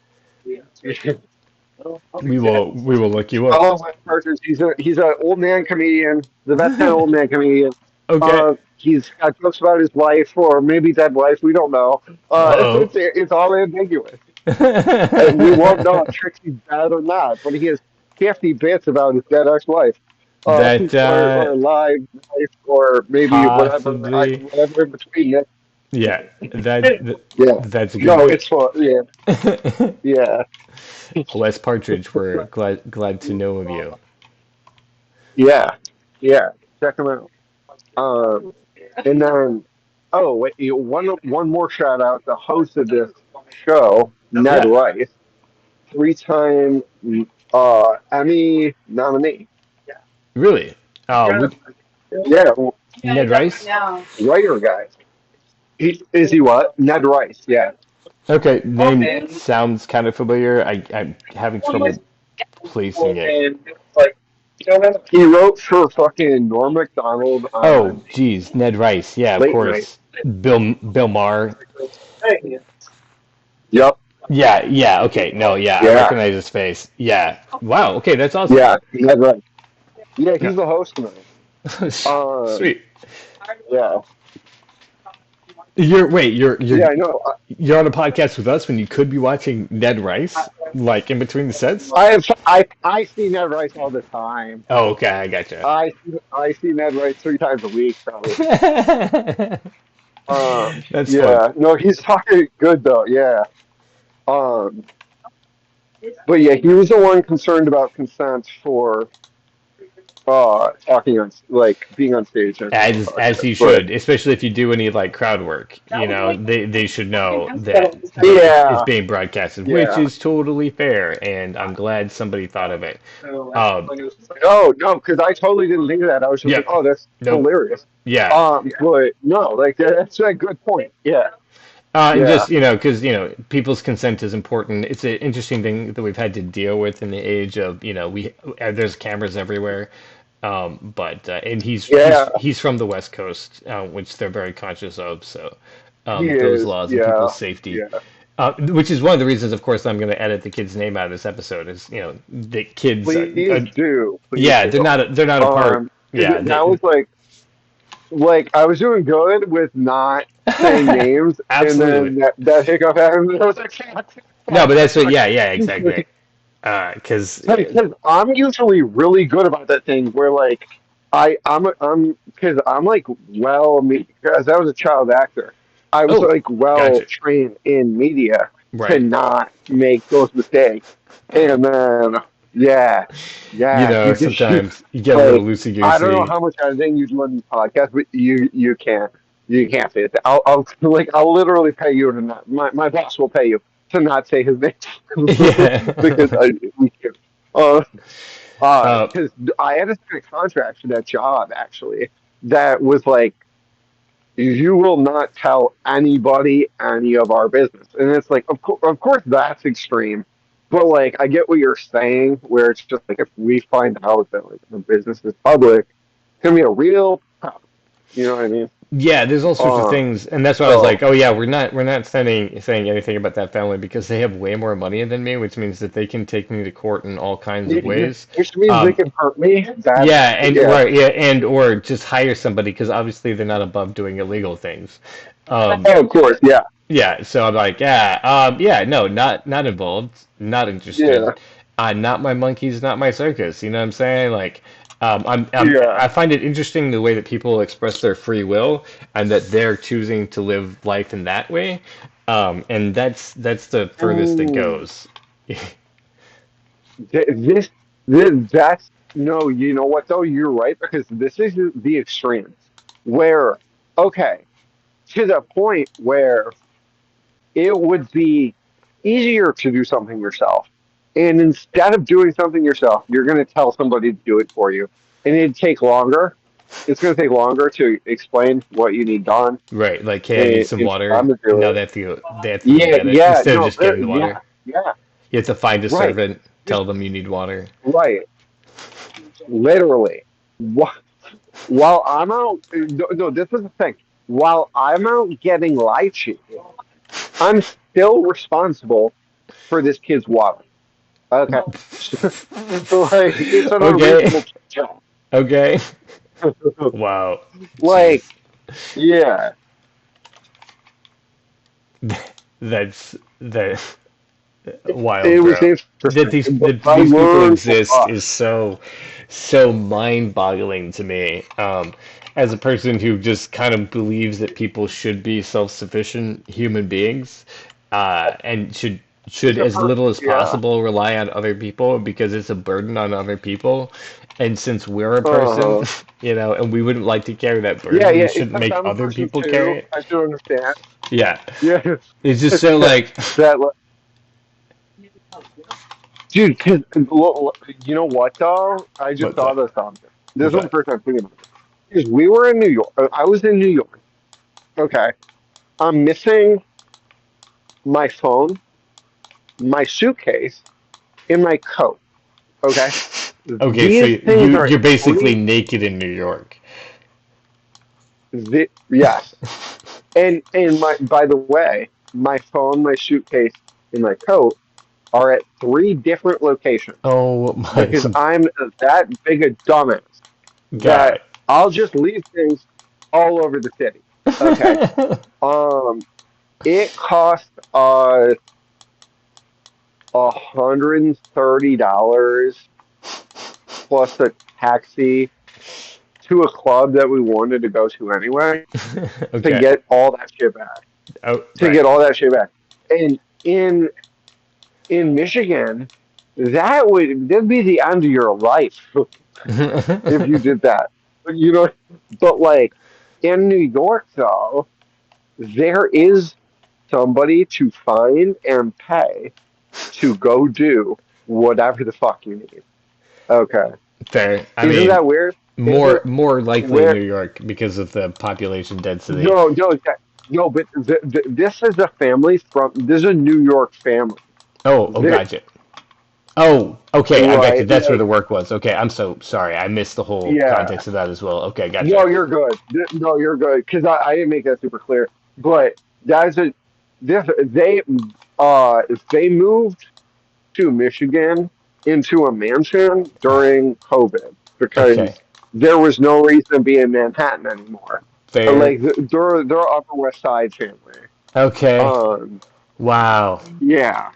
We will look you up. Follow Wes Partridge. He's an old man comedian, the best kind of old man comedian. Okay. He's got jokes about his wife or maybe dead wife. We don't know. Uh-oh. It's all ambiguous. And we won't know if Trixie's dead or not, but he has 50 bits about his dead ex-wife. That or live wife, or maybe possibly. whatever in between it. Yeah, Yeah. that's a good. No, it's fun. Yeah. Yeah. Wes Partridge, we're glad to know of you. Yeah. Yeah. Check him out. And then, oh wait, one more shout out. The host of this show, Ned Yeah. Rice, 3-time Emmy nominee. Really? Oh, Yeah, Ned Rice? writer guy. Is he what? Ned Rice. Yeah. Okay, name sounds kind of familiar. I'm having trouble placing it. He wrote for fucking Norm Macdonald Oh, on geez, Ned Rice. Yeah, of Late course. Bill Maher. Yep. Yeah. Okay, no, yeah, I Yeah. recognize his face. Yeah. Wow. Okay, that's awesome. Yeah. Ned Rice. Yeah, he's the host now. Sweet. Yeah. You're Yeah, I know. you're on a podcast with us when you could be watching Ned Rice, like in between the sets. I see Ned Rice all the time. Oh, okay, I gotcha. I see Ned Rice 3 times a week probably. That's Yeah, fun. no, he's talking good though. Yeah. Um, but yeah, he was the one concerned about consent for talking on like being on stage. And As he but should, especially if you do any like crowd work. They should know that yeah, it's being broadcasted, which yeah. is totally fair, and I'm glad somebody thought of it. No, because I totally didn't think of that. I was just Yeah. like, oh, that's Nope. hilarious. Yeah. But no, like that's a good point. Yeah, And yeah, just, because, people's consent is important. It's an interesting thing that we've had to deal with in the age of, there's cameras everywhere. But and yeah. he's from the West Coast, which they're very conscious of. So He those is. laws and Yeah, people's safety, yeah. which is one of the reasons, of course, I'm going to edit the kid's name out of this episode. Is the kids, Please do. Please yeah, do. they're not a part. Yeah, That was like I was doing good with not saying names, absolutely. and then that hiccup happened. And I was like, No, but that's what. Yeah, exactly. Because I'm usually really good about that thing where like I'm because I'm like because I was a child actor. I was like gotcha. trained in media to Right. not make those mistakes, and then yeah, you just Sometimes you get a little like loosey I don't know goosey. how much editing you do on these podcasts, but you can't say it. I'll literally pay you to not. My boss will pay you to not say his name Yeah. because we can't. Because I had to sign a contract for that job actually that was like you will not tell anybody any of our business, and it's like of course that's extreme, but like I get what you're saying where it's just like if we find out that like the business is public, it's gonna be a real problem. You know what I mean? Yeah, there's all sorts of Um, things, and that's why I was so like, oh yeah, we're not saying anything about that family because they have way more money than me, which means that they can take me to court in all kinds of ways. which means they Um, can hurt me. That yeah, and yeah. right, yeah, and or just hire somebody because obviously they're not above doing illegal things. Um, Oh, of course, yeah, yeah, so I'm like, yeah, yeah, no, not involved, not yeah, interested. Not my monkeys, not my circus. You know what I'm saying? Like, yeah. I find it interesting the way that people express their free will and that they're choosing to live life in that way. And that's the furthest it Ooh, goes. this, this, that's no. You know what though? You're right because this is the extremes where okay to the point where it would be easier to do something yourself. And instead of doing something yourself, you're going to tell somebody to do it for you. And it'd take longer. It's going to take longer to explain what you need done Right, like, hey, I need and, some and for water. them to do Now it. they have to go Yeah, get it yeah, instead of no, just getting the yeah, water. yeah, You have to find a right. servant, Just tell them you need water. right. Literally. While I'm out, no, no, this is the thing. While I'm out getting lychee, I'm still responsible for this kid's water. Okay. Like it's an Okay, unreasonable job. okay. Wow. Like, Jeez. yeah. That's that wild, It was bro. That interesting. these But that I these people learned a exist lot. is so mind-boggling to me. As a person who just kind of believes that people should be self-sufficient human beings, and should It's a as little as yeah. possible rely on other people because it's a burden on other people. And since we're a person, Uh-huh. and we wouldn't like to carry that Yeah, burden, we yeah. shouldn't Except make I'm a other person people carry too. it. I should understand. Yeah. Yeah. It's just so like, That dude, 'cause, you know what though? I just what's thought up? of something. This What's was the up? first time thinking about it. Because we were in New York. I was in New York. Okay. I'm missing my phone, my suitcase, and my coat. Okay. Okay, so These things are you're basically three. naked in New York. Yes, and my by the way, my phone, my suitcase, and my coat are at three different locations Oh my because I'm that big a dumbass that God. I'll just leave things all over the city. Okay. Um, it cost us $130 plus a taxi to a club that we wanted to go to anyway to Okay. get all that shit back. Oh, To right. get all that shit back. And in Michigan, that'd be the end of your life if you did that. You know, but like in New York though, there is somebody to find and pay to go do whatever the fuck you need. Okay. Fair. I Isn't mean, that weird? Is more it more likely where New York because of the population density. no, no, no, but this is a family from this is a New York family. Oh, This, gotcha. Oh, okay, I got you. right? That's where Like, the work was. Okay, I'm so sorry. I missed the whole yeah. context of that as well. Okay, No, gotcha. you're good. No, you're good. Because I didn't make that super clear. But that's a this they moved to Michigan into a mansion during COVID Okay, because there was no reason to be in Manhattan anymore. fair. Like they're Upper West Side family. Okay. Um, Wow. yeah,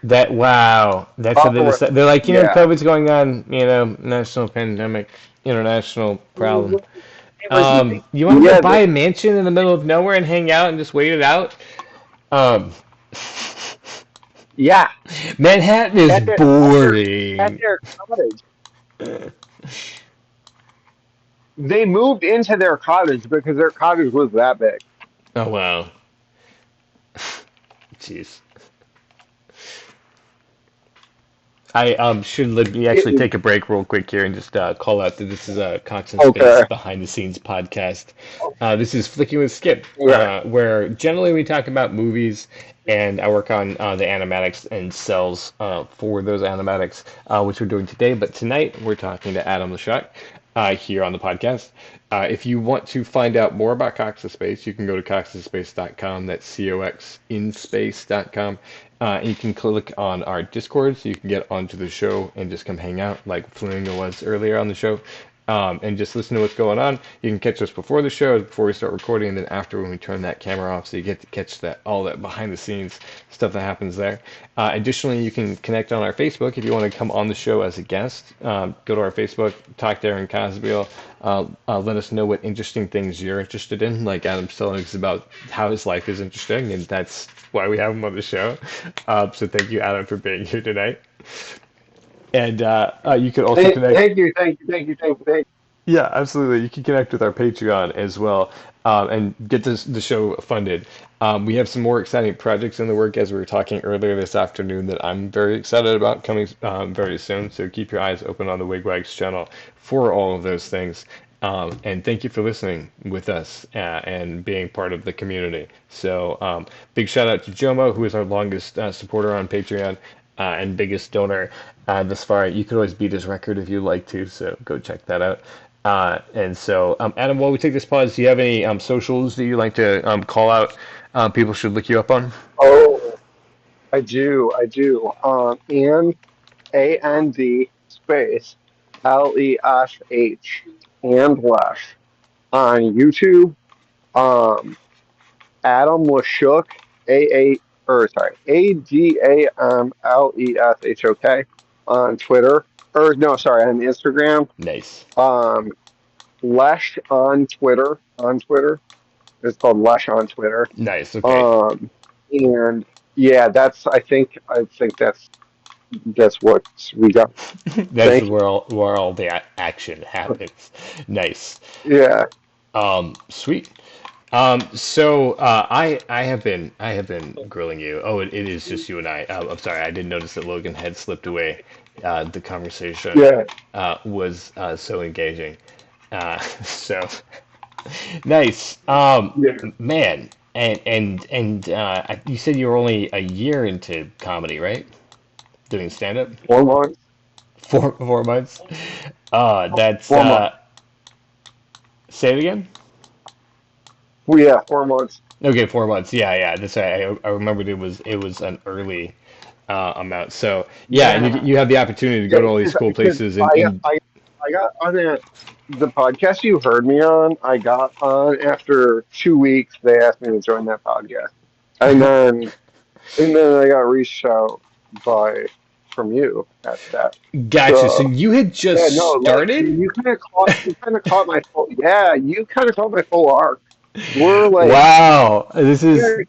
That's what they Upper West. decide. They're like, Yeah. COVID's going on, national pandemic, international problem. It was, You want to go yeah, buy a mansion in the middle of nowhere and hang out and just wait it out? Um, yeah. Manhattan is At boring. their cottage. They moved into their cottage because their cottage was that big. Oh wow. Jeez. I should let me actually It, take a break real quick here and just call out that this is a Cox and Space okay. behind the scenes podcast. This is Flicking with Skip, Okay. where generally we talk about movies, and I work on the animatics and cells for those animatics, which we're doing today. But tonight we're talking to Adam LeShok. here on the podcast. If you want to find out more about Cox of Space, you can go to coxinspace.com. That's coxinspace.com. And you can click on our Discord so you can get onto the show and just come hang out like Flamingo was earlier on the show. And just listen to what's going on. You can catch us before the show, before we start recording, and then after when we turn that camera off, so you get to catch that all that behind the scenes stuff that happens there. Additionally, you can connect on our Facebook if you want to come on the show as a guest. Go to our Facebook, talk to Aaron Cosbiel. Let us know what interesting things you're interested in. Like Adam's telling us about how his life is interesting, and that's why we have him on the show. So thank you, Adam, for being here tonight. And you could also connect. Thank you, thank you, thank you, thank you, thank you. Yeah, absolutely. You can connect with our Patreon as well, and get the show funded. We have some more exciting projects in the work, as we were talking earlier this afternoon, that I'm very excited about coming very soon. So keep your eyes open on the Wigwags channel for all of those things. And thank you for listening with us and being part of the community. So big shout out to Jomo, who is our longest supporter on Patreon and biggest donor thus far. You could always beat his record if you'd like to, so go check that out. And so, Adam, while we take this pause, do you have any socials that you'd like to call out? People should look you up on. Oh, I do, I do. And space LESH and Lesh on YouTube. Adam LeShok, ADAMLESHOK on Twitter. Or no, sorry, on Instagram. Nice. Lesh on Twitter. It's called Lesh on Twitter. Nice. Okay. And yeah, I think that's what we got. That's where all the action happens. Nice. Yeah. Sweet. So I have been grilling you. Oh, it is just you and I. I'm sorry, I didn't notice that Logan had slipped away. The conversation Yeah. was so engaging. So nice. Yeah. Man, and you said you were only a year into comedy, right? Doing stand up? 4 months. 4 months. That's 4 months. say it again. Well, yeah, 4 months. Okay, 4 months. Yeah, yeah. That's right. I remembered it was an early amount. So yeah, and Yeah. you have the opportunity to go Yeah, to all these cool because places I got on the podcast you heard me on. I got on after 2 weeks. They asked me to join that podcast, and then I got reached out from you at that. gotcha. So So you had yeah, just no, like started? you kind of caught my full. Yeah, you kind of caught my full arc. We're like, Wow. This is yeah,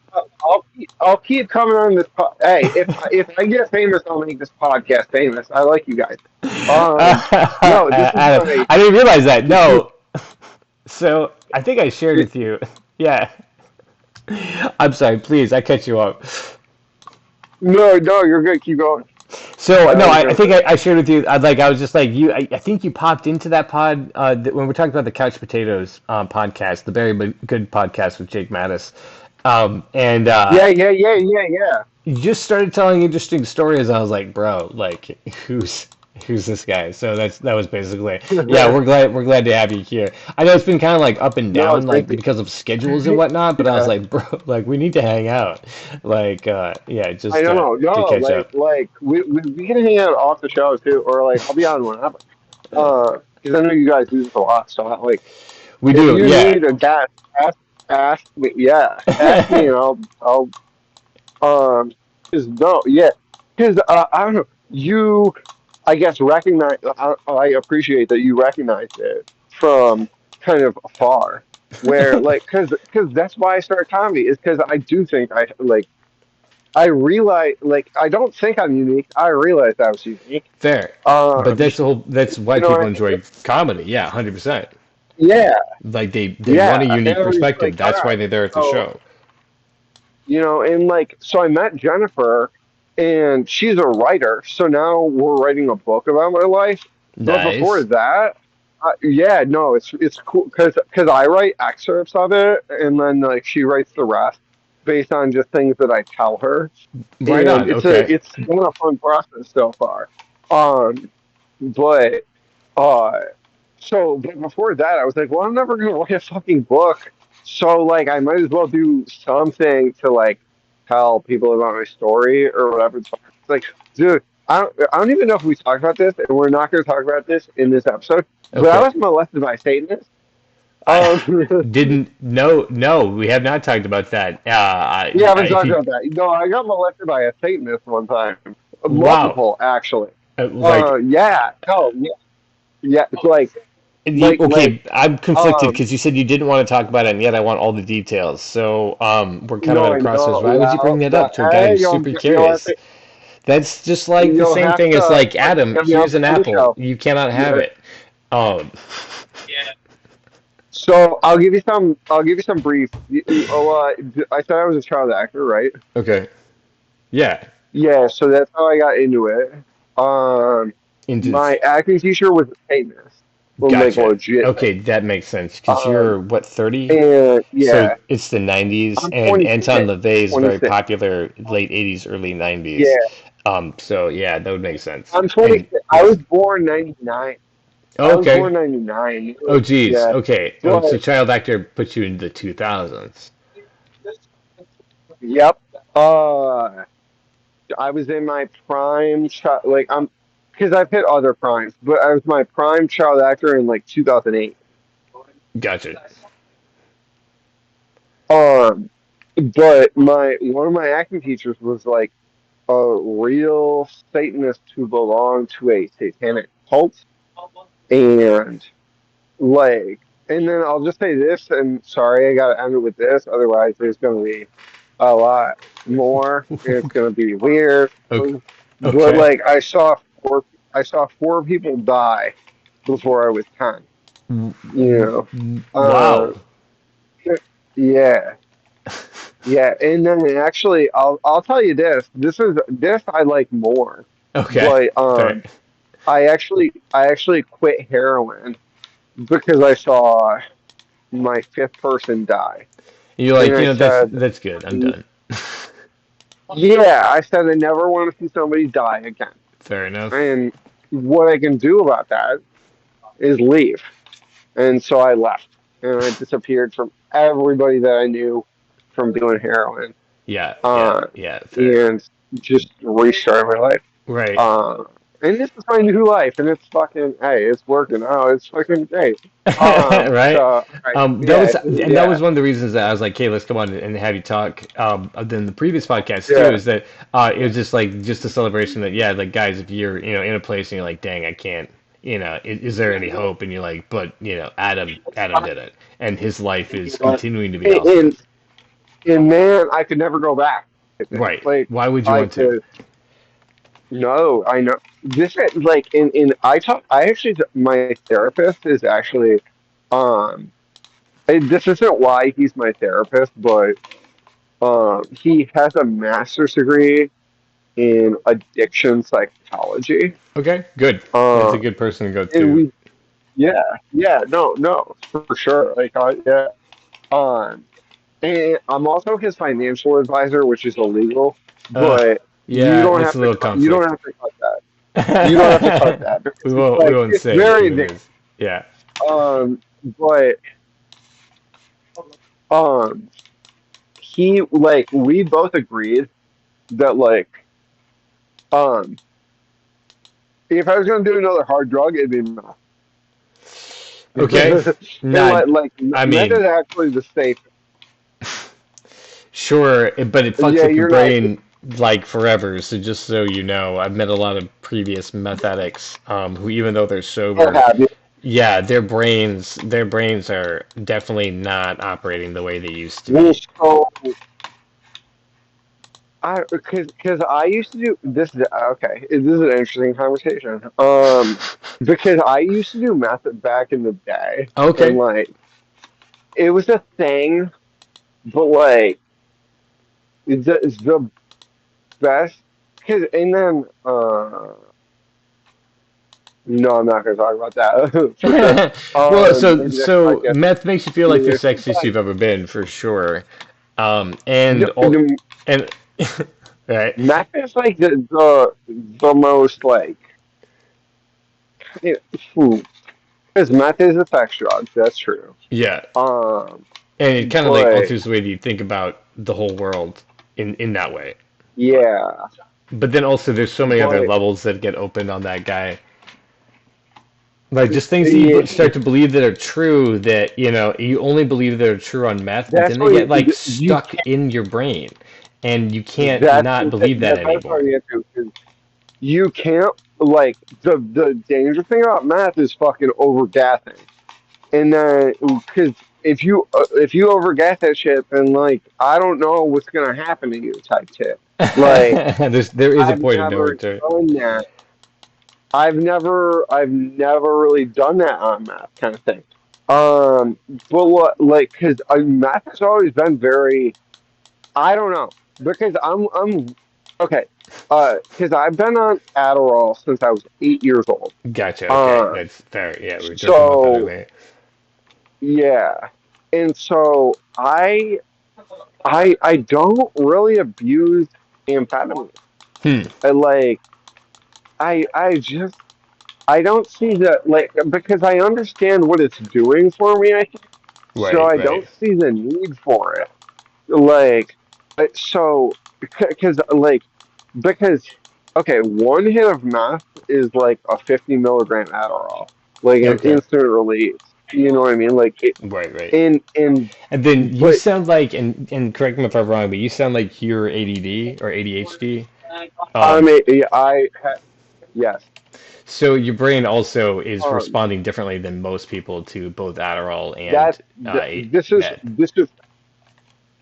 I'll keep coming on this. Hey, if I get famous, I'll make this podcast famous. I like you guys. No, this is Adam, my. I didn't realize that. No. So I think I shared with you. Yeah. I'm sorry, please, I cut you off. No, you're good. Keep going. So no, was I gonna think say. I shared with you. I was just like you. I think you popped into that pod when we're talking about the Couch Potatoes podcast, the very good podcast with Jake Mattis, and Yeah. you just started telling interesting stories. I was like, bro, like who's this guy? So that was basically yeah. We're glad to have you here. I know it's been kind of like up and No, down, like thank because of schedules and you. whatnot. But I was Yeah. like, bro, like we need to hang out, like yeah, I just know, to no, catch up. like we can hang out off the show too, or like I'll be on whenever. Because I know you guys do this a lot, so We if do, you yeah. need a guest, ask me. Yeah, ask me, and I'll because no, yeah, because I don't know, you, I guess recognize. I appreciate that you recognized it from kind of afar, where like because that's why I started comedy is because I do think I realize, like, I don't think I'm unique. I realized I was unique. Fair. But Um, that's why you know people what I mean? enjoy comedy. Yeah, 100%. Yeah, Like they want a yeah. And unique I was perspective. like, all That's why right. they're there at the So, show. and like, so I met Jennifer, and she's a writer. So now we're writing a book about my life. But before Nice. that, yeah, no, it's cool because I write excerpts of it, and then like she writes the rest based on just things that I tell her, Right and on. Okay. it's been a fun process so far. Um, but uh, So, but before that, I was like, well, I'm never gonna write a fucking book. So, like, I might as well do something to like tell people about my story or whatever. It's like, dude, I don't even know if we talked about this, and we're not gonna talk about this in this episode. But I Okay. was molested by Satanists. I Um, didn't. No, we have not talked about that. we haven't If talked you, about that. No, I got molested by a Satanist one time, wow, multiple actually. like Yeah, no, yeah, yeah, it's you, like, okay, I'm conflicted um, because you said you didn't want to talk about it, and yet I want all the details. So, we're kind of no, at a I crossroads. know. Why would you bring Well, that the, up to a guy hey, who's super you'll have curious? That's just like the you'll same have thing as to like Adam. get me Here's an on the apple. show. You cannot have Yeah. it. Um, So I'll give you some brief. I said I was a child actor, right? okay, yeah, Yeah. So that's how I got into it. Um, into my acting teacher was a Satanist, well, like gotcha. legit Okay, Satanist. that makes sense because Um, you're what 30? and So yeah, it's the 90s, I'm and Anton 26. LaVey is very 26. popular late 80s, early 90s. Yeah, So yeah, that would make sense. I'm And 26. I yeah. was born 99. Oh, I was okay. born 99. Oh, geez. Yeah, Okay. Oh, so but child actor puts you in the 2000s. yep. Uh, I was in my prime child, like I'm, because I've hit other primes, but I was my prime child actor in like 2008. Gotcha. Um, but my one of my acting teachers was like a real Satanist who belonged to a satanic cult, and like, and then I'll just say this, and sorry, I gotta end it with this, otherwise there's gonna be a lot more. It's gonna be weird, Okay. but Okay. like I saw four people die before I was 10. You know, uh, Wow. yeah, yeah, and then actually, I'll tell you this. This I like more, Okay. but Fair. I actually quit heroin because I saw my fifth person die, You're and like, I said, that's good. I'm done. yeah, I said I never want to see somebody die again, Fair enough. and what I can do about that is leave. And so I left and I disappeared from everybody that I knew from doing heroin, Yeah. Yeah. uh, Yeah. Fair. and just restarted my life. Right. Uh, and this is my new life, and it's fucking, hey, it's working out. It's fucking great. Right. So, right, That yeah, was and that yeah, was one of the reasons that I was like, "Hey, let's come on and have you talk." Then the previous podcast too yeah. is that it was just like just a celebration that yeah, like guys, if you're in a place and you're like, "Dang, I can't," is there any hope? And you're like, "But Adam did it, and his life is continuing to be awesome." And, and man, I could never go back. I think. Right? Like, Why would you I want to? could. No, I know this is like in I talk I actually my therapist is actually um this isn't why he's my therapist, but he has a master's degree in addiction psychology. Okay, good. That's a Um good person to go and to. we yeah, yeah, no, for sure. Like yeah. Um and I'm also his financial advisor, which is illegal, Uh, but yeah, it's a little you don't conflict. have to cut that. You don't have to cut that We because it's won't we like won't it's say very who it addictive. is. Yeah. But um, he like we both agreed that like um, if I was gonna do another hard drug, it'd be meth. Okay. And Not. I meth mean, is actually the safe. sure, but it fucks Yeah, up your you're not. brain like forever. So just so you know, I've met a lot of previous meth addicts who, even though they're What sober, have you? yeah, their brains are definitely not operating the way they used to Well, be. so I because I used to do this. Okay, this is an interesting conversation. Because I used to do meth back in the day, and Okay. like it was a thing, but like the best. Cause and then no, I'm not gonna talk about that for sure. Well, so Maybe next so podcast. meth makes you feel like the Yeah. sexiest you've ever been, for sure. No, And right. meth is like the most like it, because meth is a sex drug. That's true. Yeah, Um, and it kind of like but alters the way that you think about the whole world in that way. yeah, But then also there's so many other but levels that get opened on that guy. Like just things that you yeah, start to believe that are true that, you only believe that are true on meth, but that's then they what get like you stuck in your brain and you can't that's not believe that that's what I'm trying anymore. to get to. Is you can't like the dangerous thing about meth is fucking overgassing, and then because if you overgas that shit, then like I don't know what's gonna happen to you type shit. Like There is a I've point of no never return. done that. I've never really done that on meth kind of thing. Um, but what like because meth has always been very I don't know because I'm okay. Because I've been on Adderall since I was 8 years old. Gotcha. Okay, Um, that's fair. Yeah, we were joking about that so earlier. yeah, and so I don't really abuse amphetamine. Hmm. I like I just I don't see that like because I understand what it's doing for me. I think so. Right, I right. don't see the need for it. Like so because like because okay, one hit of meth is like a 50 milligram Adderall, like an Okay. instant release. You know what I mean? Like it, Right, right. and And then you but sound like, and correct me if I'm wrong, but you sound like you're ADD or ADHD. I Um, mean yes. so your brain also is Um, responding differently than most people to both Adderall and that this is med.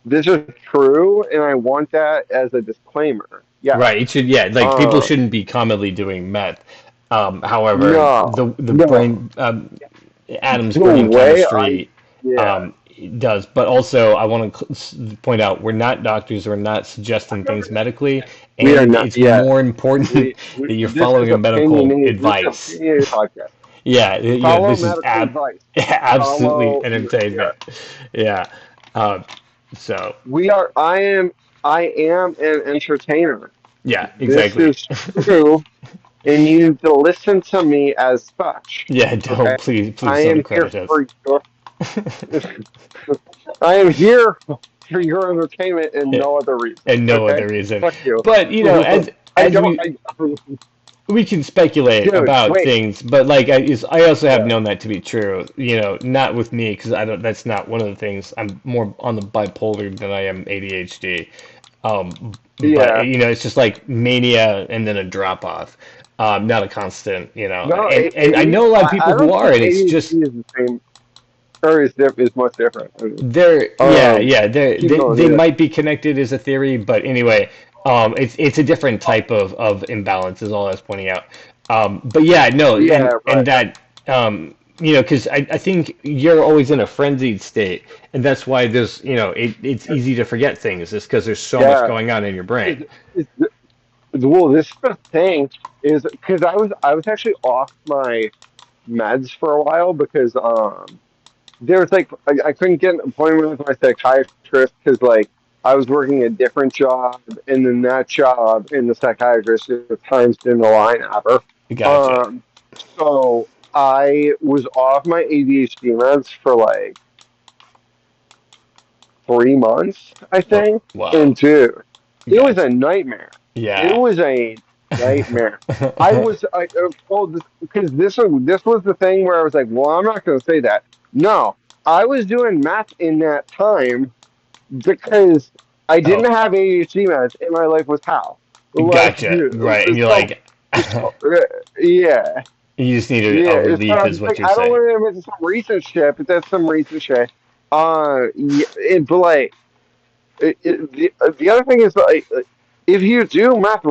this is true, and I want that as a disclaimer. Yes. Right. It should, yeah, like people Um, shouldn't be commonly doing meth. However, no, the no. brain Adam's The brain way I chemistry yeah, does. But also, I want to point out we're not doctors. We're not suggesting things medically, we are and not. it's Yes, more important that you're this is following a medical opinionated. This is advice. opinionated podcast. Yeah, Follow this is medical advice. absolutely Follow. entertainment. Yeah. Yeah. Um, so, We are. I am an entertainer. yeah, This exactly. is true, and you need to listen to me as such. Yeah, Okay. don't please I don't am here credit us. for your. I am here for your entertainment and Yeah, no other reason. and no Okay. other reason. Fuck you. But as I as don't. we I, we can speculate dude, about wait. things, but like I also have Yeah. known that to be true. Not with me because I don't. That's not one of the things. I'm more on the bipolar than I am ADHD. But Yeah. it's just like mania and then a drop off. Not a constant. No, And I know a lot of people I who don't are, think and it's ADHD just is the same, or is much different. they're yeah, yeah, Keep going. they Yeah, might be connected as a theory, but anyway, it's a different type of imbalance is all I was pointing out. But yeah, no, yeah, and right. that because I think you're always in a frenzied state, and that's why there's it's easy to forget things, just because there's so much Yeah, going on in your brain. is, well, this is the thing is because I was actually off my meds for a while because there was like I couldn't get an appointment with my psychiatrist because like I was working a different job and then that job and the psychiatrist at the times didn't align ever. Gotcha. Um, so I was off my ADHD meds for like 3 months, I Oh, think. wow. And dude, it was Gotcha. a nightmare. It Yeah. was a nightmare. I told this because this was the thing where I was like, well, I'm not going to say that. No, I was doing math in that time because I Oh, didn't have ADHD meds and my life was hell. Like, gotcha. dude, Right, and you're so, like, so yeah. you just need a Yeah, it's relief, not is what like you're I don't saying. want to admit to some recent shit, but that's some recent shit. Yeah, but like the other thing is like if you do math,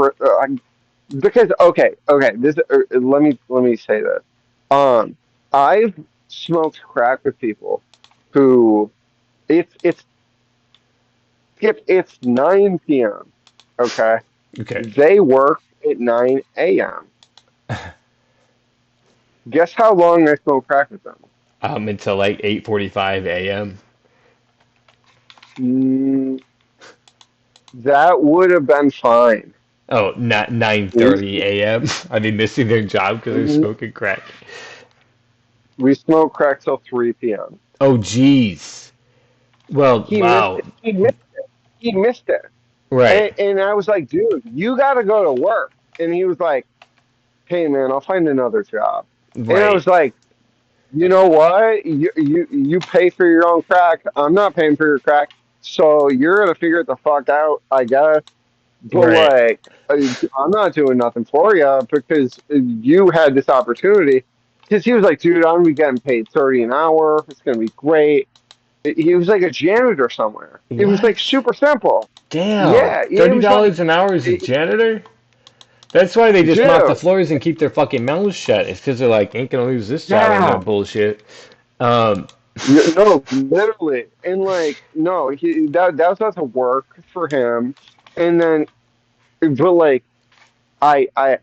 because okay, this let me say this. Um, I've smoked crack with people who it's skip it's 9 p.m. Okay, Okay. they work at 9 a.m. Guess how long I smoked crack with them? Until like 8:45 a.m. Mm, that would have been fine. Oh, not We 9:30 a.m. Are they missing their job because they're smoking crack? We smoked crack till 3 p.m. Oh, jeez. Well, He missed wow. it. He missed it. He missed it. Right. And I was like, dude, you got to go to work. And he was like, hey, man, I'll find another job. And I Right. was like, you know what? You pay for your own crack. I'm not paying for your crack. So you're going to figure it the fuck out, I guess. But Right. like, I'm not doing nothing for you because you had this opportunity. Because he was like, dude, I'm gonna be getting paid 30 an hour. It's gonna be great. He was like a janitor somewhere. It was like What? super simple. Damn. Yeah, it Thirty was like, dollars an hour as a it, janitor? That's why they just mop the dude, floors and keep their fucking mouths shut. It's because they're like, ain't gonna lose this job on no yeah, bullshit. Um, no, literally, and like, no, that was not to work for him. And then, but like, I I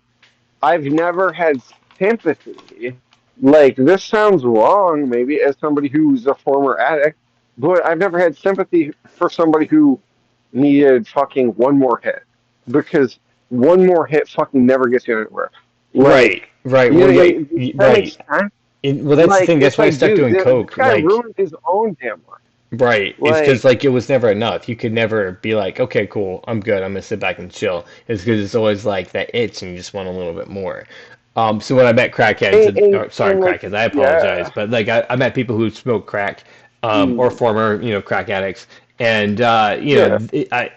I've never had sympathy. Like, this sounds wrong, maybe, as somebody who's a former addict, but I've never had sympathy for somebody who needed fucking one more hit. Because one more hit fucking never gets you anywhere. right, Like, right. you Well, know, yeah, that makes right. sense. Well, that's the Like, thing. That's it's why I like, stuck dude, doing this coke. guy Like, ruined his own damn life. right. It's because Like, like it was never enough. You could never be like, okay, cool, I'm good. I'm gonna sit back and chill. It's because it's always like that itch, and you just want a little bit more. So when I met crackheads, or sorry, like, crackheads, I apologize, yeah. but like I met people who smoke crack, or Mm, former, crack addicts, and yeah.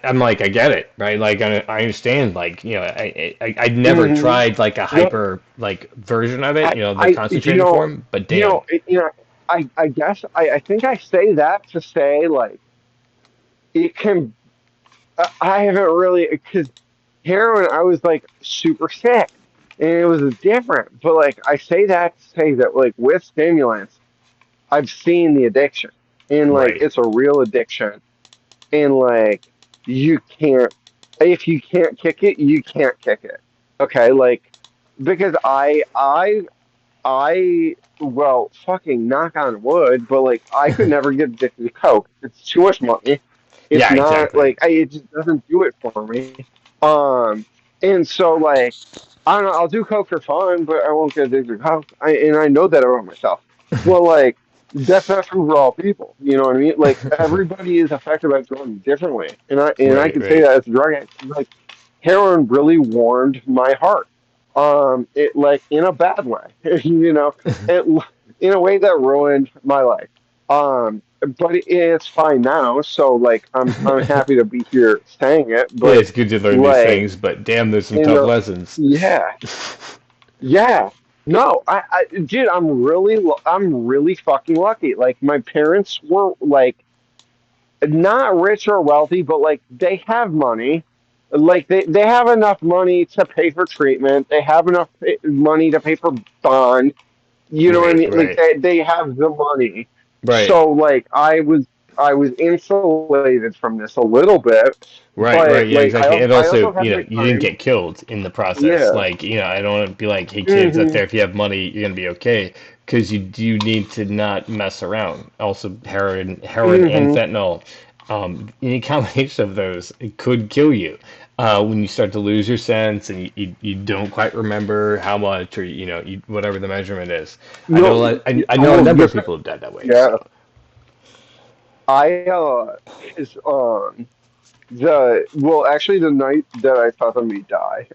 I'm like, I get it, right? Like I understand, like I never Hmm. tried like a No, hyper like version of it, I, the I, you concentrated know, form, but you damn, know, you know, I guess I think I say that to say like it can. I haven't really because heroin. I was like super sick, and it was different. But like I say that to say that like with stimulants, I've seen the addiction, and like right, it's a real addiction, and like you can't if you can't kick it, you can't kick it. Okay, like because I well, fucking knock on wood, but like I could never get addicted to coke. It's too much money. It's yeah, not exactly. like it just doesn't do it for me. Um, and so like I don't know, I'll do coke for fun, but I won't get addicted to coke. And I know that about myself. Well, like that's not true for all people. You know what I mean? Like everybody is affected by drugs differently, and I Right, can say right. that as a drug addict. Like heroin really warmed my heart. It like in a bad way, it in a way that ruined my life. But it's fine now. So like, I'm happy to be here saying it. Yeah, But it's good to learn these like, things, but damn, there's some in tough the lessons. yeah, yeah. No, dude, I'm really fucking lucky. Like, my parents were like not rich or wealthy, but like they have money. Like they have enough money to pay for treatment. They have enough money to pay for bond. You know what I Right, mean? Like right, they have the money. right, So like I was insulated from this a little bit, right, but right. Yeah, like exactly. And I also, also have my you didn't time. get killed in the process. Yeah. Like, I don't want to be like, hey, kids out Hmm. there, if you have money, you're gonna be okay, because you do need to not mess around. Also, heroin, and Hmm. fentanyl, any combination of those, it could kill you. When you start to lose your sense and you don't quite remember how much, or whatever the measurement is. No. I know a Well, number of this. people have died that way. Yeah. So I is the well actually the night that I saw somebody die,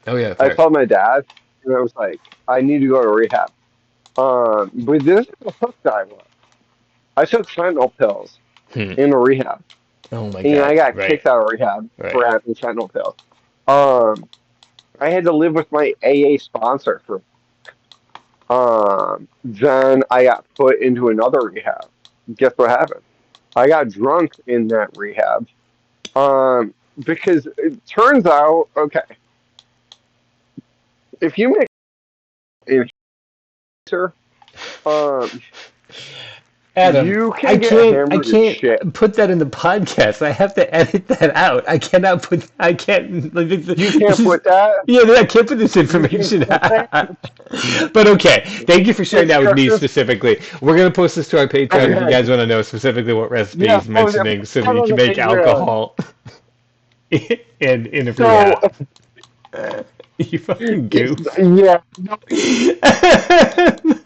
oh yeah, I fair. called my dad and I was like, I need to go to rehab. But this is the hook I was. I took fentanyl pills Hmm. in a rehab, Oh my and I God. got Right. kicked out of rehab Right. for having fentanyl pills. Um, I had to live with my AA sponsor for. Then I got put into another rehab. Guess what happened? I got drunk in that rehab. Because it turns out, okay, if you make an answer, um, Adam, you can get I hammered as can't shit. put that in the podcast. I have to edit that out. I can't, like, You this can't is, put that. yeah, I can't put this You can't information put that. out. But okay, thank you for sharing that with me Instructions. specifically. We're going to post this to our Patreon if you Okay. guys want to know specifically what Yeah, recipes post mentioning so that that you on can the make Patreon. alcohol in a So, rehab. You fucking goof. yeah, no,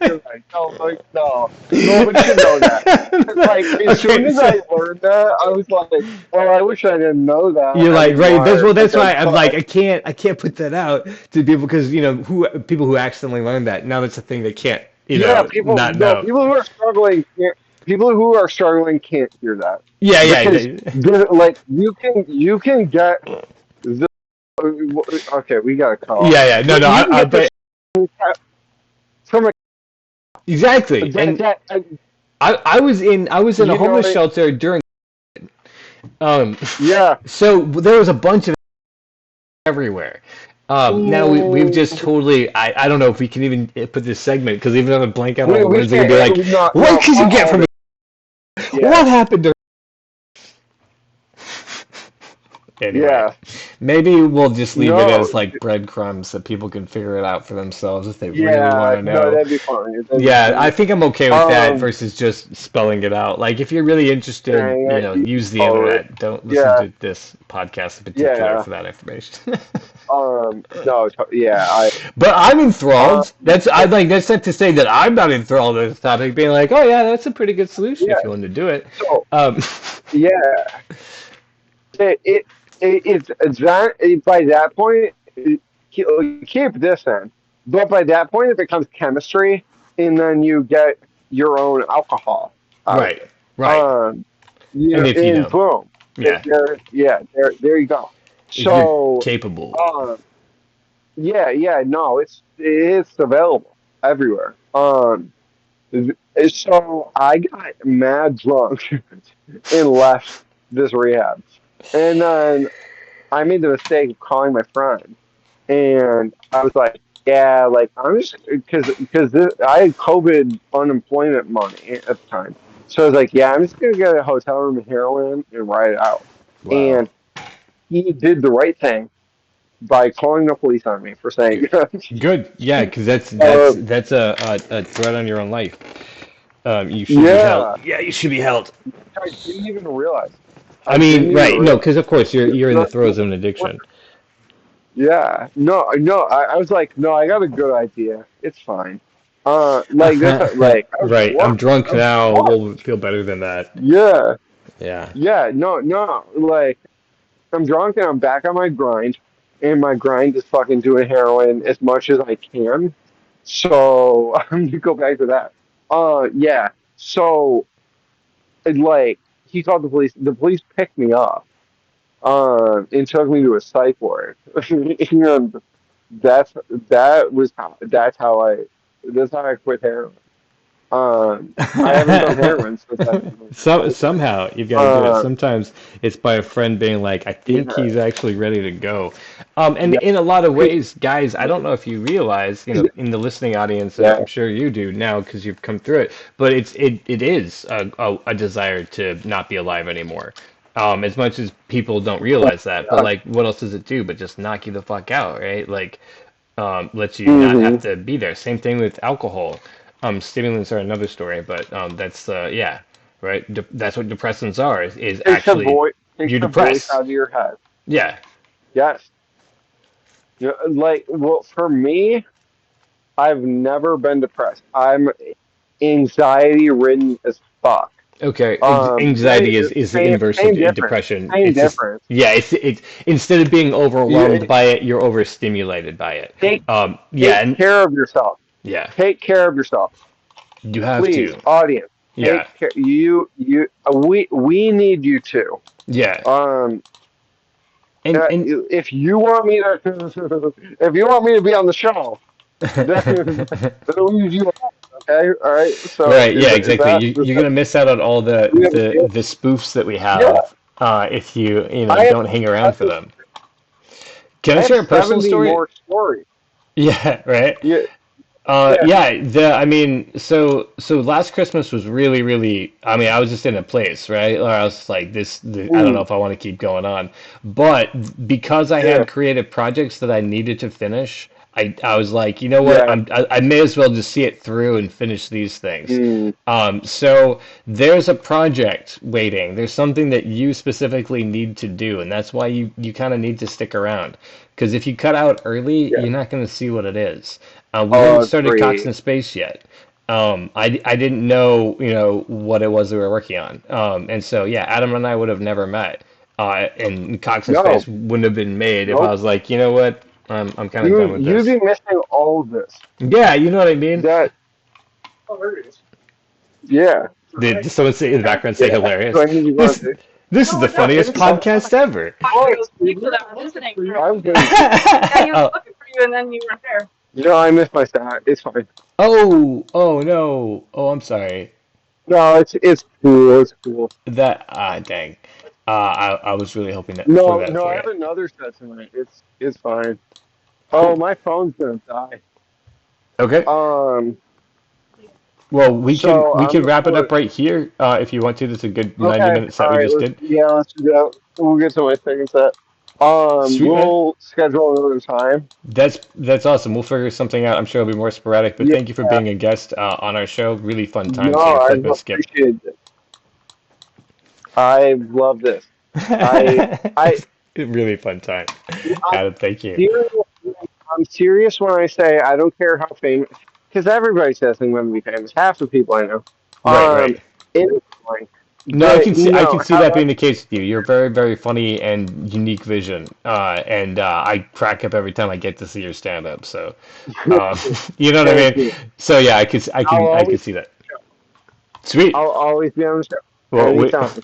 you're right. No, like, no. Nobody should know that. Like, as soon Okay, as I learned that, I was like, well, I wish I didn't know that you're like, right. That's anymore. well. That's why I'm like, But I can't put that out to people because who people who accidentally learn that now that's a thing they can't yeah, not know. people who are struggling can't hear that Yeah, yeah, because like you can get the okay, we got a call, yeah, yeah. No, but no. you can I get the bet from a exactly. And that I was in a you know homeless shelter during um. yeah. So there was a bunch of everywhere. Now we've just Ooh. totally. I don't know if we can even put this segment because even on a blank out all the We words, they're gonna can't be like, not "What no could you get all from the it? yeah What happened to?" Anyway, yeah maybe we'll just leave it no as like breadcrumbs that people can figure it out for themselves if they really want yeah to no know. that'd be fine, that'd be Yeah, I funny. think I'm okay with that um versus just spelling it out. Like, if you're really interested, dang it, you use the totally internet. Don't listen yeah to this podcast in particular yeah for that information. no yeah I But I'm um enthralled. That's not to say that I'm not enthralled with this topic, being like, oh yeah, that's a pretty good solution if yeah you want to do it. so Um, yeah it, it, it's that by that point keep this in, but by that point it becomes chemistry, and then you get your own alcohol out of right, it. right. Um, And if and boom, yeah, there you go. if you're So, capable. um, yeah, no, it's available everywhere. So I got mad drunk and left this rehab, and then I made the mistake of calling my friend, and I was like, yeah, like I'm just because I had COVID unemployment money at the time, so I was like, yeah, I'm just gonna get a hotel room and heroin and ride it out. Wow. And he did the right thing by calling the police on me for saying, Good. Good. Yeah, because that's uh, that's that's a threat on your own life. You should be held. yeah, Yeah, you should be held. I didn't even realize. I I didn't mean, even right? No, realize. because of course you're in the No, throes of an addiction. yeah, no. I was like, no, I got a good idea. It's fine. Like this, like I was Right. I'm drunk. drunk I was now. drunk. We'll feel better than that. Yeah, Yeah. yeah. No. Like I'm drunk and I'm back on my grind, and my grind is fucking doing heroin as much as I can. So I'm gonna go back to that. Yeah. So like he called the police. The police picked me up. And took me to a psych ward. And that's that's how I quit heroin. I haven't done heroin since I was like, Somehow you've got to do it. uh, Sometimes it's by a friend being like, I think yeah, he's actually ready to go. And yeah, in a lot of ways, guys, I don't know if you realize, yeah, in the listening audience, and yeah. I'm sure you do now because you've come through it, but it is a desire to not be alive anymore. As much as people don't realize that, but like, what else does it do but just knock you the fuck out, right? Like, lets you not have Mm-hmm. to be there. Same thing with alcohol. Stimulants are another story, but that's yeah, right. That's what depressants are. Is actually Takes you the voice depress. out of your head. Yeah. Yes. Yeah, like well, for me, I've never been depressed. I'm anxiety ridden as fuck. Okay. Same, Anxiety is the inverse of same difference. depression. Same It's just difference. yeah. It's instead of being overwhelmed You, by it, you're overstimulated by it. take Yeah, take and care of yourself. yeah, Take care of yourself, you have please, to. audience. Yeah. Take care. We need you to. Yeah. Um, And if you want me to, if you want me to be on the show, then we need you. Okay, all right. So right, yeah, exactly. You're gonna miss out on all the we have a deal? the spoofs that we Yeah, have if you I have, don't hang I around for have, them. Can I I have share a personal 70 story? more stories. Yeah, right. Yeah, yeah. Yeah, I mean, so last Christmas was really, really. I mean, I was just in a place, right? Where I was like, I don't know Mm, if I want to keep going on, but because I yeah, had creative projects that I needed to finish, I was like, you know what? yeah. I may as well just see it through and finish these things. Mm, So there's a project waiting. There's something that you specifically need to do, and that's why you kind of need to stick around. Because if you cut out early, yeah. you're not going to see what it is. We haven't started Cox Agree. in Space yet. I didn't know, what it was they were working on. And so, yeah, Adam and I would have never met. And Cox and No, Space wouldn't have been made if I nope. was like, you know what? I'm kind of done with You'd this. be missing all of this. Yeah, you know what I mean? That yeah. Did someone say in the background say Yeah. So hilarious? I need to go This to. this is the funniest podcast ever. I was people that were listening. I'm good. Yeah, he was Oh, looking for you, and then you weren't there. No, I missed my stat. It's fine. oh no. Oh, I'm sorry. No, it's cool. It's cool. Dang. I was really hoping that for No, that no, for I you. have another set tonight. It's fine. Oh, Cool. my phone's gonna die. Okay. Um, Well, we can so we I'm can gonna wrap it put. up right here if you want to. That's a good 90 Okay, minute set all we right. just did. Let's do that. We'll get to my second set. Sweet man. We'll schedule another time. That's awesome. We'll figure something out. I'm sure it'll be more sporadic, but Yeah. thank you for being a guest on our show. Really fun No, times here. I Flipping skip. appreciate it. I love this. I I Really fun time. I'm Adam, thank you. serious. I'm serious when I say I don't care how famous, because everybody says they want to be famous. Half the people I know. Right, right. It's fine. No, I But can see that how being the case with you. You're very, very funny and unique vision. And I crack up every time I get to see your stand up. So, um, you know what I thank mean? you. So yeah, I'll I can always see that. Sweet. I'll always be on the show Well, anytime.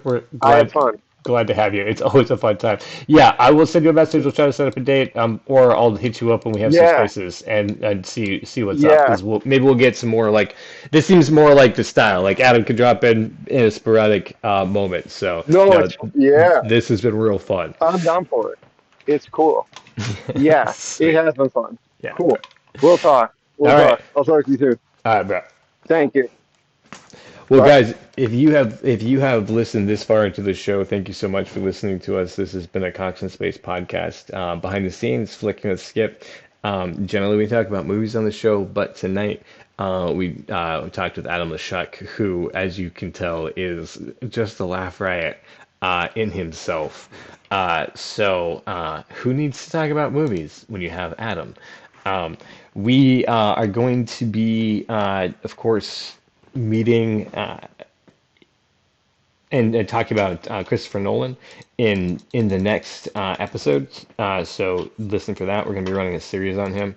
we're I have fun. glad to have you. It's always a fun time. Yeah, I will send you a message. We'll try to set up a date, or I'll hit you up when we have some Yeah, spaces and see what's up. yeah. Because maybe we'll get some more like this seems more like the style. Like Adam could drop in a sporadic moment. So No, no, yeah. this has been real fun. I'm down for it. It's cool. Yeah, it Sweet. has been fun. Yeah. Cool. We'll talk. We'll All right. talk. I'll talk to you soon. All right, bro. Thank you. Well, Bye. guys, if you have listened this far into the show, thank you so much for listening to us. This has been a Cox and Space podcast, behind the scenes, flicking a skip. Generally, we talk about movies on the show, but tonight we talked with Adam LeShok, who, as you can tell, is just a laugh riot in himself. Who needs to talk about movies when you have Adam? Um, we are going to be, of course, meeting and talking about Christopher Nolan in the next episode. So listen for that. We're going to be running a series on him,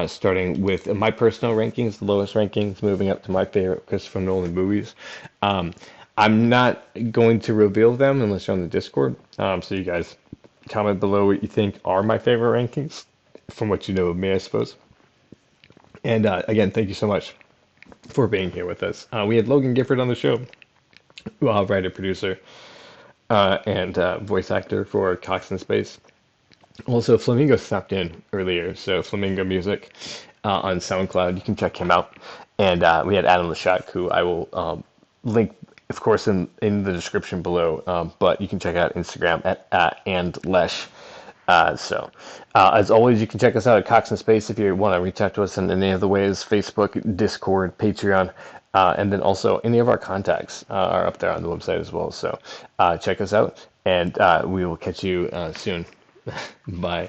starting with my personal rankings, the lowest rankings, moving up to my favorite Christopher Nolan movies. Um, I'm not going to reveal them unless you're on the Discord. So you guys comment below what you think are my favorite rankings from what you know of me, I suppose. And again, thank you so much for being here with us. We had Logan Gifford on the show, writer, producer, and voice actor for Cox and Space. Also, Flamingo stopped in earlier, so Flamingo Music on SoundCloud. You can check him out. And we had Adam LeShok, who I will link, of course, in the description below. But you can check out Instagram at @andlesh. As always, you can check us out at Cox and Space if you want to reach out to us in any of the ways: Facebook, Discord, Patreon, and then also any of our contacts are up there on the website as well. So check us out, and we will catch you soon. Bye.